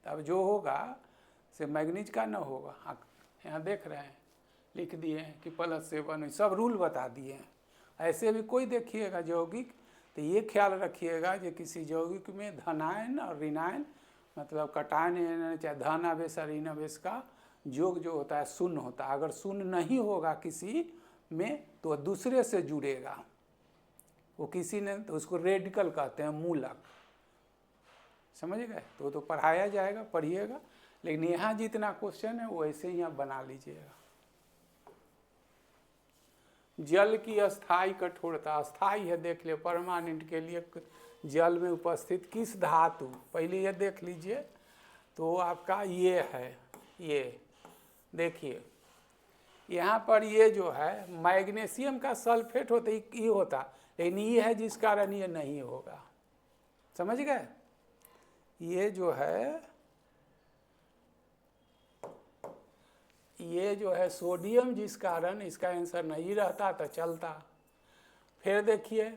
तब जो होगा से मैग्नीज का न होगा। यहाँ देख रहे हैं लिख दिए हैं कि +7, सब रूल बता दिए हैं। ऐसे भी कोई देखिएगा यौगिक, तो ये ख्याल रखिएगा कि किसी यौगिक में धनायन और ऋणायन मतलब कटायन चाहे धन आवेश और ऋण आवेश का योग जो होता है 0 होता है। अगर 0 नहीं होगा किसी में तो दूसरे से जुड़ेगा, वो किसी ने, तो उसको रेडिकल कहते हैं, मूलक। समझ गए, तो पढ़ाया जाएगा, पढ़िएगा। लेकिन यहाँ जितना क्वेश्चन है वो ऐसे ही आप बना लीजिएगा। जल की अस्थाई कठोरता, अस्थाई है देख ले, परमानेंट के लिए जल में उपस्थित किस धातु, पहले ये देख लीजिए। तो आपका ये है, ये देखिए यहाँ पर ये जो है मैग्नीशियम का सल्फेट होता ये होता, लेकिन ये है जिस कारण ये नहीं होगा। समझ गए, ये जो है सोडियम जिस कारण इसका आंसर नहीं रहता तो चलता। फिर देखिए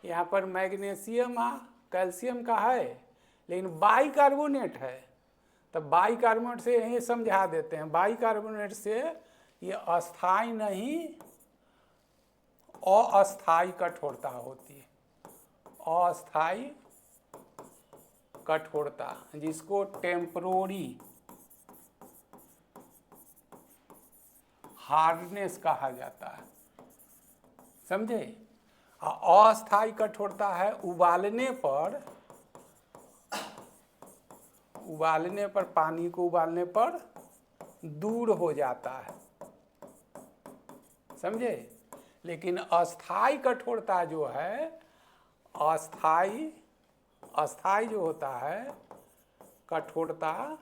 यहाँ पर मैग्नीशियम कैल्शियम का है लेकिन बाइकार्बोनेट है, तो बाइकार्बोनेट से यही समझा देते हैं, बाइकार्बोनेट से ये अस्थाई नहीं अस्थाई कठोरता होती है, अस्थाई कठोरता, जिसको टेम्परोरी हार्डनेस कहा जाता है, समझे। अस्थायी कठोरता है उबालने पर पानी को उबालने पर दूर हो जाता है, समझे। लेकिन अस्थायी कठोरता जो है, अस्थायी जो होता है कठोरता,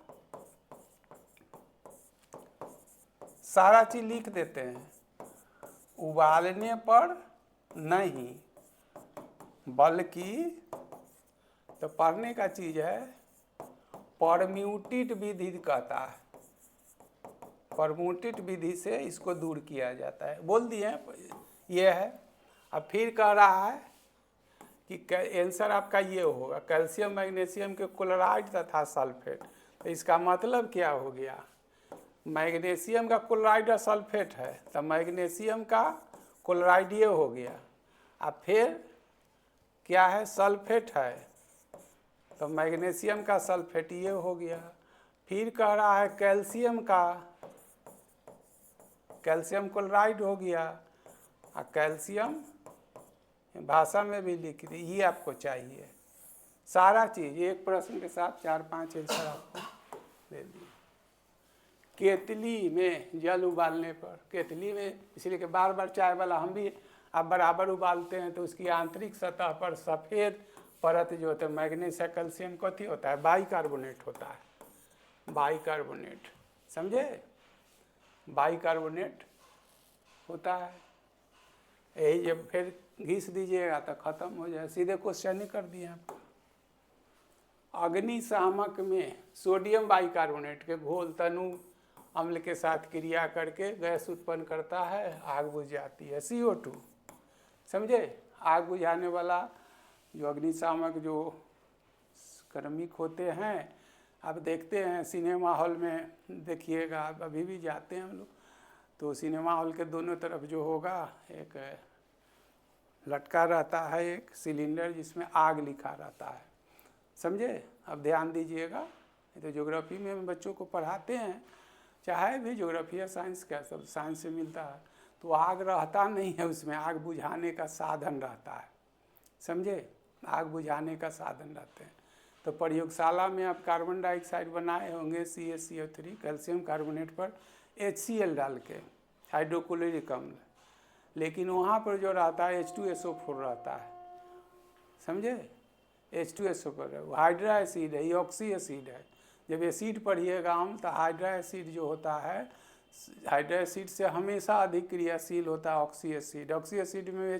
सारा चीज लिख देते हैं, उबालने पर नहीं बल्कि, तो पढ़ने का चीज है, परम्यूटेड विधि कहता है, परम्यूटेड विधि से इसको दूर किया जाता है। बोल दिए ये है। अब फिर कह रहा है कि आंसर आपका ये होगा, कैल्शियम मैग्नीशियम के क्लोराइड तथा सल्फेट। तो इसका मतलब क्या हो गया, मैग्नीशियम का क्लोराइड और सल्फेट है, तो मैग्नीशियम का क्लोराइड ये हो गया। अब फिर क्या है, सल्फेट है, तो मैग्नीशियम का सल्फेट ये हो गया। फिर कह रहा है कैल्शियम क्लोराइड हो गया, और कैल्शियम भाषा में भी लिख दी, ये आपको चाहिए सारा चीज एक प्रश्न के साथ 4-5 आंसर आपको दे दिए। केतली में जल उबालने पर, केतली में इसलिए कि बार बार चाय वाला हम भी आप बराबर उबालते हैं, तो उसकी आंतरिक सतह पर सफ़ेद परत जो होता है मैग्नीशियम कैल्शियम कथी होता है, बाइकार्बोनेट होता है, बाइकार्बोनेट, समझे, बाइकार्बोनेट होता है। यही जब फिर घिस दीजिएगा तो खत्म हो जाए, सीधे क्वेश्चन ही कर दिए आपको। अग्निशामक में सोडियम बाइकार्बोनेट के घोल तनु अम्ल के साथ क्रिया करके गैस उत्पन्न करता है, आग बुझ जाती है, CO2, समझे। आग बुझाने वाला जो अग्निशामक जो कार्मिक होते हैं, आप देखते हैं सिनेमा हॉल में, देखिएगा आप अभी भी जाते हैं हम लोग, तो सिनेमा हॉल के दोनों तरफ जो होगा एक लटका रहता है एक सिलेंडर जिसमें आग लिखा रहता है, समझे। अब ध्यान दीजिएगा, तो ज्योग्राफी में हम बच्चों को पढ़ाते हैं, चाहे भी ज्योग्राफी या साइंस का, सब साइंस से मिलता है, तो आग रहता नहीं है उसमें, आग बुझाने का साधन रहता है, समझे, आग बुझाने का साधन रहते हैं। तो प्रयोगशाला में आप कार्बन डाइऑक्साइड बनाए होंगे CaCO3 कैल्शियम कार्बोनेट पर HCl डाल के, हाइड्रोक्लोरिक अम्ल, लेकिन वहाँ पर जो रहता है H2SO4 रहता है, समझे, H2SO पर है, वो हाइड्रा एसिड है, ये ऑक्सी एसिड है। जब एसिड पढ़िएगा हम, तो हाइड्रा एसिड जो होता है, हाइड्रा एसिड से हमेशा अधिक क्रियाशील होता है ऑक्सी एसिड। ऑक्सी एसिड में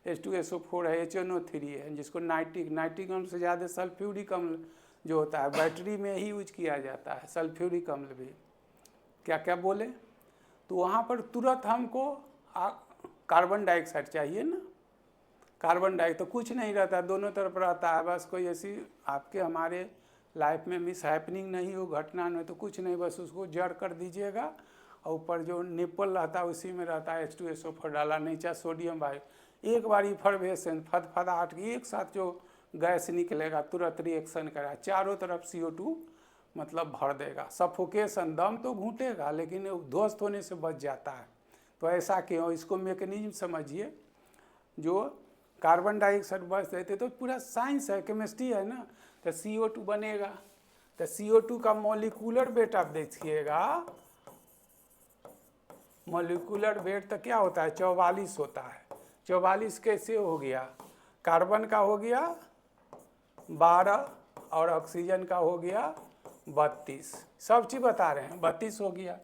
H2SO4 है, HNO3 है, जिसको नाइट्रिक अम्ल से ज़्यादा सल्फ्यूरिक अम्ल जो होता है बैटरी में ही यूज किया जाता है, सल्फ्यूरिक अम्ल भी। क्या क्या बोले, तो वहाँ पर तुरंत हमको कार्बन डाइऑक्साइड चाहिए ना, कार्बन डाइऑक्साइड तो कुछ नहीं रहता, दोनों तरफ रहता है, बस कोई ऐसी आपके हमारे लाइफ में मिस हैपनिंग नहीं हो, घटना नहीं, तो कुछ नहीं, बस उसको जड़ कर दीजिएगा, और ऊपर जो निप्पल रहता है उसी में रहता है H2SO4 डाला, नीचे सोडियम बाई, एक बार इफर्वेशन फदफदाहट की एक साथ जो गैस निकलेगा तुरंत रिएक्शन करेगा, चारों तरफ CO2 मतलब भर देगा, सफोकेशन, दम तो घूटेगा लेकिन ध्वस्त होने से बच जाता है। तो ऐसा क्यों, इसको मैकेनिज्म समझिए। जो कार्बन डाइऑक्साइड बच देते तो पूरा साइंस है, केमिस्ट्री है ना, तो CO2 बनेगा, तो CO2 का मॉलिक्यूलर वेट आप देखिएगा, मॉलिक्यूलर वेट तो क्या होता है, 44 होता है। 44 कैसे हो गया, कार्बन का हो गया 12 और ऑक्सीजन का हो गया 32, सब चीज़ बता रहे हैं, 32 हो गया।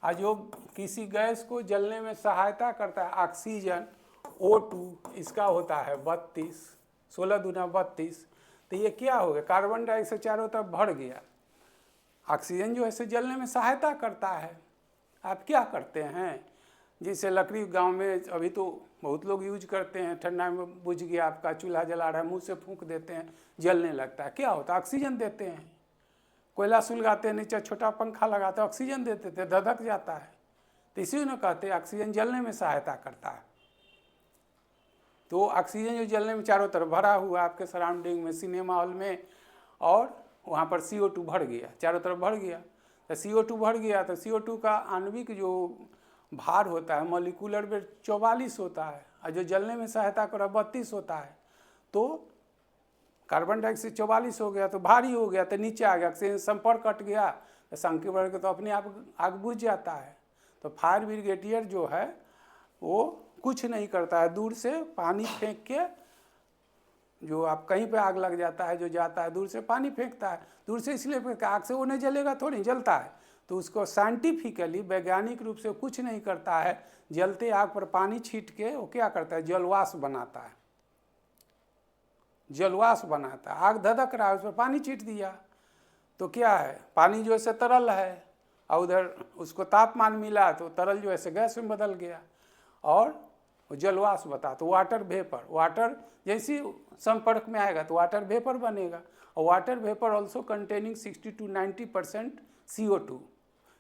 और जो किसी गैस को जलने में सहायता करता है ऑक्सीजन O2, इसका होता है 32, 16 दूना 32, तो ये क्या हो गया, कार्बन डाइऑक्साइड चारों तरफ भर गया, ऑक्सीजन जो है से जलने में सहायता करता है। आप क्या करते हैं, जैसे लकड़ी गांव में अभी तो बहुत लोग यूज करते हैं, ठंडा में बुझ गया आपका, चूल्हा जला रहा है, मुंह से फूंक देते हैं, जलने लगता है, क्या होता है, ऑक्सीजन देते हैं। कोयला सुलगाते हैं, नीचे छोटा पंखा लगाते हैं, ऑक्सीजन देते थे, धधक जाता है, तो इसी ने कहते हैं ऑक्सीजन जलने में सहायता करता है। तो ऑक्सीजन जो जलने में चारों तरफ भरा हुआ आपके सराउंडिंग में, सिनेमा हॉल में और वहाँ पर CO2 भर गया, चारों तरफ भर गया। तो CO2 भर गया तो CO2 का आणविक जो भार होता है, मॉलिक्यूलर वेट 44 होता है, और जो जलने में सहायता कर 32 होता है। तो कार्बन डाइऑक्साइड 44 हो गया तो भारी हो गया, तो नीचे आ गया, ऑक्सीजन संपर्क कट गया तो संख्य बढ़ गया, तो अपने आप आग बुझ जाता है। तो फायर ब्रिगेडियर जो है वो कुछ नहीं करता है, दूर से पानी फेंक के, जो आप कहीं पे आग लग जाता है जो जाता है दूर से पानी फेंकता है, दूर से इसलिए फेंकता है, आग से वो नहीं जलेगा, थोड़ी जलता है। तो उसको साइंटिफिकली वैज्ञानिक रूप से कुछ नहीं करता है, जलते आग पर पानी छीट के वो क्या करता है, जलवाष्प बनाता है, जलवाष्प बनाता है। आग धधक रहा है, उस पर पानी छीट दिया तो क्या है, पानी जो है तरल है, और उधर उसको तापमान मिला तो तरल जो है गैस में बदल गया, और जलवाष्प बता तो वाटर वेपर, वाटर जैसी संपर्क में आएगा तो वाटर वेपर बनेगा। और water vapour also containing 60 to 90% CO2,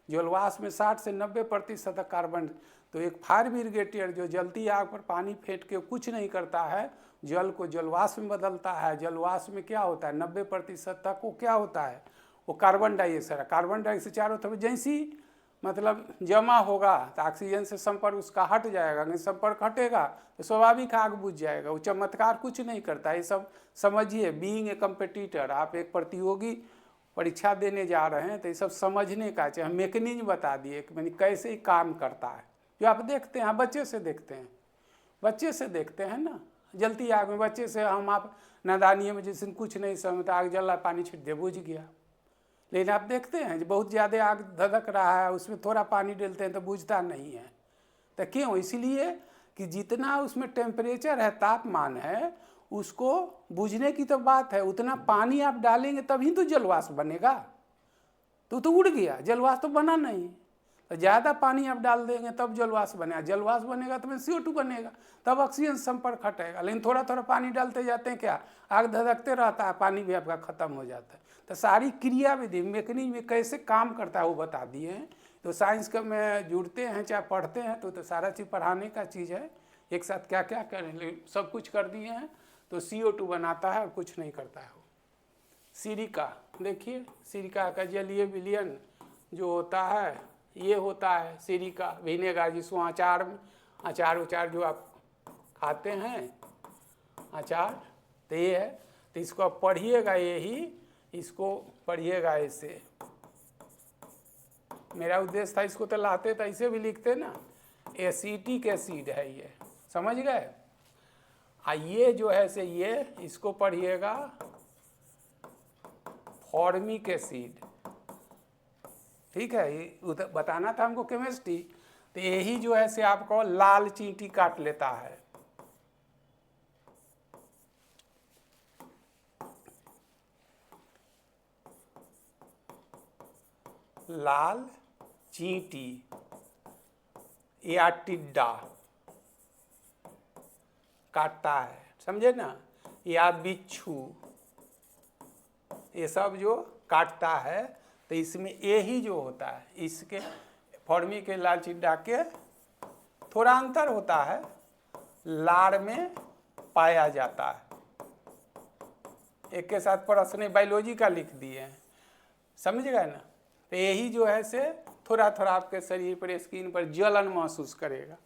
जलवाष्प में 60 से 90% तक कार्बन। तो एक फायर ब्रिगेडियर जो जलती आग पर पानी फेंक के कुछ नहीं करता है, जल को जलवाष्प में बदलता है। जलवाष्प में क्या होता है, 90% तक वो क्या होता है, वो कार्बन डाइऑक्साइड है। कार्बन डाइऑक्साइड चारों तरफ जैसी मतलब जमा होगा तो ऑक्सीजन से संपर्क उसका हट जाएगा, नहीं संपर्क हटेगा तो स्वाभाविक आग बुझ जाएगा। वो चमत्कार कुछ नहीं करता, ये सब समझिए। बीइंग ए कंपटीटर, आप एक प्रतियोगी परीक्षा देने जा रहे हैं तो ये सब समझने का चाहिए। हम मैकेनिज्म बता दिए कि मैंने कैसे ही काम करता है, जो आप देखते हैं, बच्चे से देखते हैं, बच्चे से देखते हैं ना, जलती आग में बच्चे से हम आप नादानियों में जिस दिन कुछ नहीं समझता, आग जल रहा पानी छिट दे बुझ गया। लेकिन आप देखते हैं जो बहुत ज़्यादा आग धधक रहा है उसमें थोड़ा पानी डालते हैं तो बुझता नहीं है। तो क्यों, इसलिए कि जितना उसमें टेम्परेचर है, तापमान है, उसको बुझने की तो बात है, उतना पानी आप डालेंगे तभी तो जलवाष्प बनेगा। तो उड़ गया, जलवाष्प तो बना नहीं। तो ज़्यादा पानी आप डाल देंगे तब जलवाष्प बनेगा, जलवाष्प बनेगा तो CO2 बनेगा, तब ऑक्सीजन संपर्क हटेगा। लेकिन थोड़ा थोड़ा पानी डालते जाते हैं, क्या आग धधकते रहता है, पानी भी आपका खत्म हो जाता है। तो सारी क्रिया विधि मैकेनिज्म में कैसे काम करता है वो बता दिए हैं। तो साइंस का में जुड़ते हैं चाहे पढ़ते हैं तो सारा चीज़ पढ़ाने का चीज़ है। एक साथ क्या क्या करें, सब कुछ कर दिए हैं। तो CO2 बनाता है और कुछ नहीं करता है वो। सिरिका, देखिए सिरिका का जलीय विलयन जो होता है ये होता है सिरिका विनेगर, जिसको अचार उचार जो आप खाते हैं अचार, तो ये है। तो इसको आप पढ़िएगा, यही इसको पढ़िएगा ऐसे। मेरा उद्देश्य था, इसको तो लाते तो ऐसे भी लिखते ना, एसिटिक एसिड है ये, समझ गए। ये जो है से ये इसको पढ़िएगा फॉर्मिक एसिड, ठीक है। ये बताना था हमको केमिस्ट्री, तो यही जो है से आपको लाल चींटी काट लेता है। लाल चींटी या टिड्डा काटता है, समझे ना, या बिच्छू, ये सब जो काटता है। तो इसमें यही जो होता है, इसके फॉर्मी के लाल चिड्डा के थोड़ा अंतर होता है, लार में पाया जाता है। एक के साथ प्रश्न बायोलॉजी का लिख दिए हैं, समझ गए ना। तो यही जो है से थोड़ा थोड़ा आपके शरीर पर, स्किन पर जलन महसूस करेगा।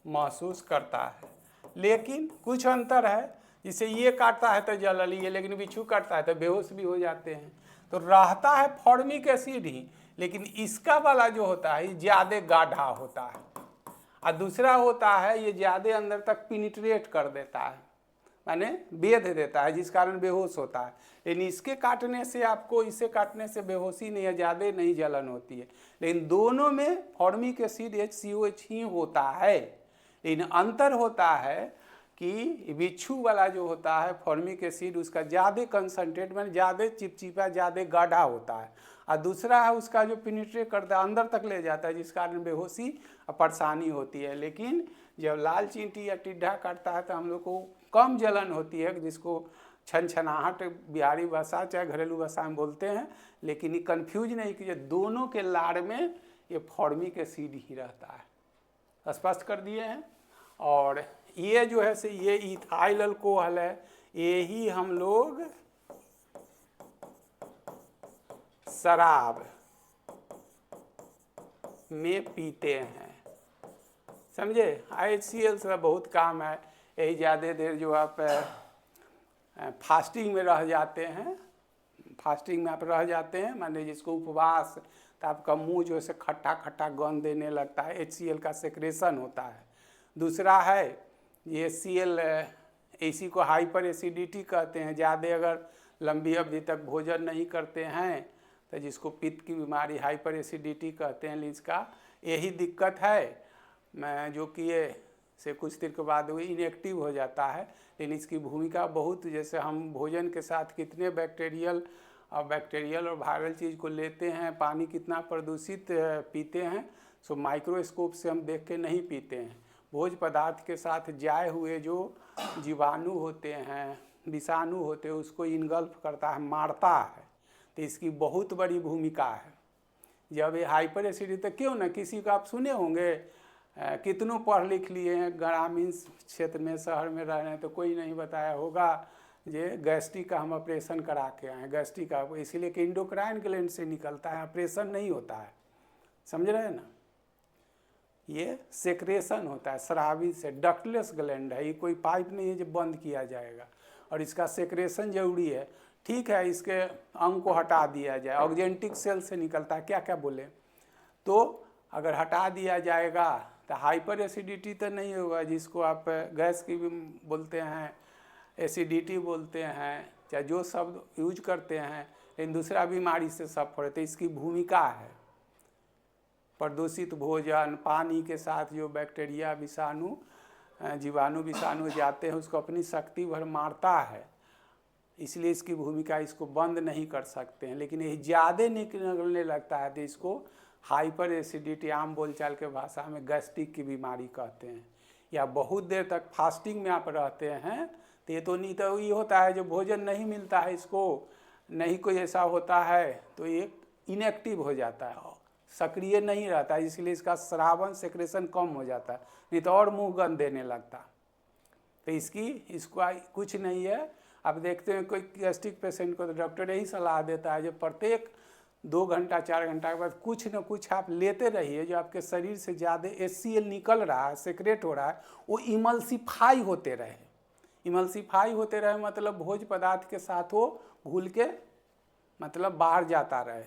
महसूस करता है, लेकिन कुछ अंतर है। जिसे ये काटता है तो जल लिए, लेकिन बिच्छू काटता है तो बेहोश भी हो जाते हैं। तो रहता है फॉर्मिक एसिड ही, लेकिन इसका वाला जो होता है ये ज़्यादा गाढ़ा होता है, और दूसरा होता है ये ज़्यादा अंदर तक पिनिट्रेट कर देता है, माने बेध देता है, जिस कारण बेहोश होता है। लेकिन इसके काटने से आपको, इसे काटने से बेहोशी नहीं है, ज़्यादा नहीं जलन होती है। लेकिन दोनों में फॉर्मिक एसिड HCOH ही होता है। लेकिन अंतर होता है कि बिच्छू वाला जो होता है फॉर्मिक एसिड, उसका ज़्यादा कंसनट्रेट में ज़्यादा चिपचिपा, ज़्यादा गाढ़ा होता है, और दूसरा है उसका जो पिनिट्रेट करता है, अंदर तक ले जाता है, जिस कारण बेहोशी और परेशानी होती है। लेकिन जब लाल चींटी या टिड्डा काटता है तो हम लोग को कम जलन होती है, जिसको छनछनाहट बिहारी भाषा चाहे घरेलू भाषा में बोलते हैं। लेकिन ये कन्फ्यूज नहीं कीजिए, दोनों के लार में ये फॉर्मिक एसिड ही रहता है। स्पष्ट कर दिए हैं। और ये जो है से ये इथाइल अल्कोहल है, यही हम लोग शराब में पीते हैं, समझे। HCl से बहुत काम है। यही ज़्यादा देर जो आप फास्टिंग में रह जाते हैं, फास्टिंग में आप रह जाते हैं, मान लीजिए जिसको उपवास, तो आपका मुंह जो है खट्टा खट्टा गंध देने लगता है, HCl का सेक्रेशन होता है। दूसरा है ये HCl, इसी को हाइपर एसिडिटी कहते हैं। ज़्यादा अगर लंबी अवधि तक भोजन नहीं करते हैं तो जिसको पित्त की बीमारी हाइपर एसिडिटी कहते हैं, इसका यही दिक्कत है। मैं जो कि ये से कुछ देर के बाद वो इनएक्टिव हो जाता है, लेकिन इसकी भूमिका बहुत, जैसे हम भोजन के साथ कितने बैक्टीरियल और वायरल चीज़ को लेते हैं, पानी कितना प्रदूषित पीते हैं, सो माइक्रोस्कोप से हम देख के नहीं पीते हैं। भोज पदार्थ के साथ जाए हुए जो जीवाणु होते हैं, विषाणु होते हैं, उसको इनगल्फ करता है, मारता है। तो इसकी बहुत बड़ी भूमिका है। जब ये हाइपर एसिडिटी, तो क्यों ना, किसी को आप सुने होंगे, कितनों पढ़ लिख लिए हैं, ग्रामीण क्षेत्र में शहर में रह रहे हैं, तो कोई नहीं बताया होगा ये गैस्ट्रिक का हम ऑपरेशन करा के आए, गैस्ट्रिक का, इसीलिए कि इंडोक्राइन ग्लैंड से निकलता है, ऑपरेशन नहीं होता है, समझ रहे हैं ना। ये सेक्रेशन होता है शराबी से, डक्टलेस ग्लैंड है, ये कोई पाइप नहीं है जो बंद किया जाएगा, और इसका सेक्रेशन जरूरी है। ठीक है, इसके अंग को हटा दिया जाए, ऑक्जेंटिक सेल से निकलता है, क्या क्या बोले, तो अगर हटा दिया जाएगा तो हाइपर एसिडिटी तो नहीं होगा, जिसको आप गैस की भी बोलते हैं, एसिडिटी बोलते हैं, चाहे जो शब्द यूज करते हैं, लेकिन दूसरा बीमारी से सफ़र होते। इसकी भूमिका है प्रदूषित भोजन, पानी के साथ जो बैक्टीरिया विषाणु जीवाणु विषाणु जाते हैं उसको अपनी शक्ति भर मारता है, इसलिए इसकी भूमिका, इसको बंद नहीं कर सकते हैं। लेकिन ये ज़्यादा निकलने लगता है तो इसको हाइपर एसिडिटी, आम बोलचाल के भाषा में गैस्ट्रिक की बीमारी कहते हैं। या बहुत देर तक फास्टिंग में आप रहते हैं तो ये तो नहीं, तो ये होता है जो भोजन नहीं मिलता है, इसको नहीं कोई ऐसा होता है तो ये इनएक्टिव हो जाता है, सक्रिय नहीं रहता है, इसलिए इसका श्रावण सेक्रेशन कम हो जाता है, नहीं तो और मुँह गंध देने लगता। तो इसको कुछ नहीं है। आप देखते हैं कोई गैस्ट्रिक पेशेंट को तो डॉक्टर यही सलाह देता है जो प्रत्येक 2 घंटा 4 घंटा के बाद कुछ न कुछ आप लेते रहिए, जो आपके शरीर से ज़्यादा HCl निकल रहा है, सेक्रेट हो रहा है, वो इमल्सिफाई होते रहे। इमल्सिफाई होते रहे मतलब भोज पदार्थ के साथ वो घुल के मतलब बाहर जाता रहे,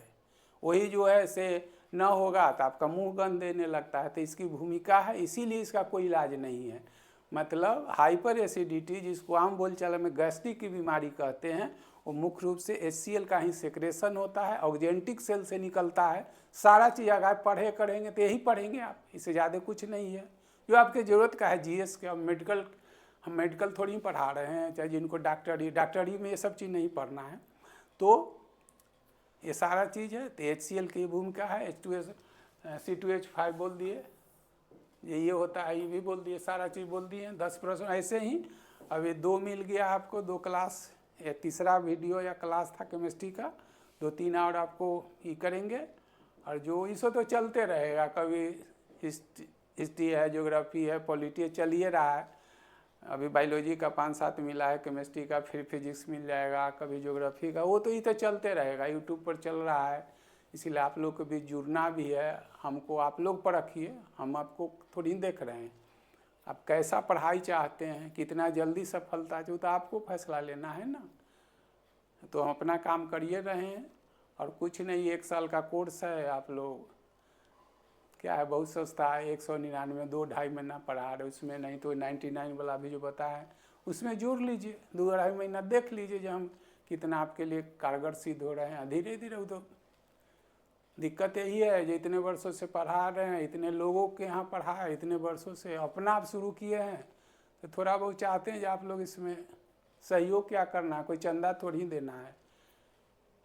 वही जो है से न होगा तो आपका मुंह गंध देने लगता है। तो इसकी भूमिका है, इसीलिए इसका कोई इलाज नहीं है। मतलब हाइपर एसिडिटी, जिसको आम बोलचाल में गैस्ट्रिक की बीमारी कहते हैं, वो मुख्य रूप से HCl का ही सेक्रेशन होता है, ऑक्जेंटिक सेल से निकलता है। सारा चीज़ अगर पढ़े करेंगे तो यही पढ़ेंगे आप, इससे ज़्यादा कुछ नहीं है जो आपकी ज़रूरत का है। GS का मेडिकल, हम मेडिकल थोड़ी पढ़ा रहे हैं, चाहे जिनको डॉक्टरी में ये सब चीज़ नहीं पढ़ना है, तो ये सारा चीज़ है। तो HCl की भूमिका है, C2H5 बोल दिए, ये होता है, ये भी बोल दिए, सारा चीज़ बोल दिए। 10 प्रश्न ऐसे ही। अभी 2 मिल गया आपको, 2 क्लास, ये तीसरा वीडियो या क्लास था केमिस्ट्री का, 2-3 और आपको ये करेंगे। और जो इसो तो चलते रहेगा, कभी हिस्ट्री है, ज्योग्राफी है, पॉलिटी चल ही रहा है। अभी बायोलॉजी का 5-7 मिला है, केमिस्ट्री का फिर फिजिक्स मिल जाएगा, कभी ज्योग्राफी का, वो तो ये तो चलते रहेगा, यूट्यूब पर चल रहा है। इसीलिए आप लोग को भी जुड़ना भी है, हमको आप लोग पर रखिए, हम आपको थोड़ी देख रहे हैं। आप कैसा पढ़ाई चाहते हैं, कितना जल्दी सफलता चाहिए, तो आपको फैसला लेना है ना। तो हम अपना काम करिए रहे हैं, और कुछ नहीं, 1 साल का कोर्स है। आप लोग क्या है, बहुत सस्ता है, 199, 2-2.5 महीना पढ़ा रहे, उसमें नहीं तो 99 वाला भी जो बताया उसमें जोड़ लीजिए, 2-2.5 महीना देख लीजिए जो हम कितना आपके लिए कारगर सिद्ध हो रहे हैं। धीरे धीरे तो दिक्कत यही है, जो इतने वर्षों से पढ़ा रहे हैं, इतने लोगों के यहाँ पढ़ा है, इतने वर्षों से अपना आप शुरू किए हैं, तो थोड़ा बहुत चाहते हैं कि आप लोग इसमें सहयोग क्या करना है, कोई चंदा थोड़ी देना है।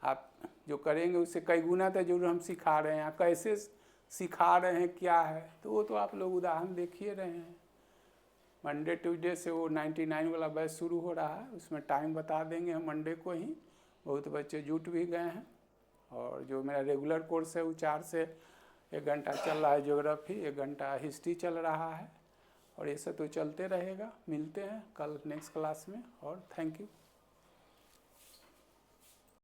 आप जो करेंगे उससे कई गुना तो जरूर हम सिखा रहे हैं, कैसे सिखा रहे हैं, क्या है, तो वो तो आप लोग उदाहरण देखिए रहे हैं। मंडे ट्यूसडे से वो 99 वाला बैच शुरू हो रहा है, उसमें टाइम बता देंगे हम मंडे को ही। बहुत बच्चे जुट भी गए हैं। और जो मेरा रेगुलर कोर्स है वो 4 से 1 घंटा चल रहा है ज्योग्राफी, 1 घंटा हिस्ट्री चल रहा है। और ये सब तो चलते रहेगा। मिलते हैं कल नेक्स्ट क्लास में और थैंक यू।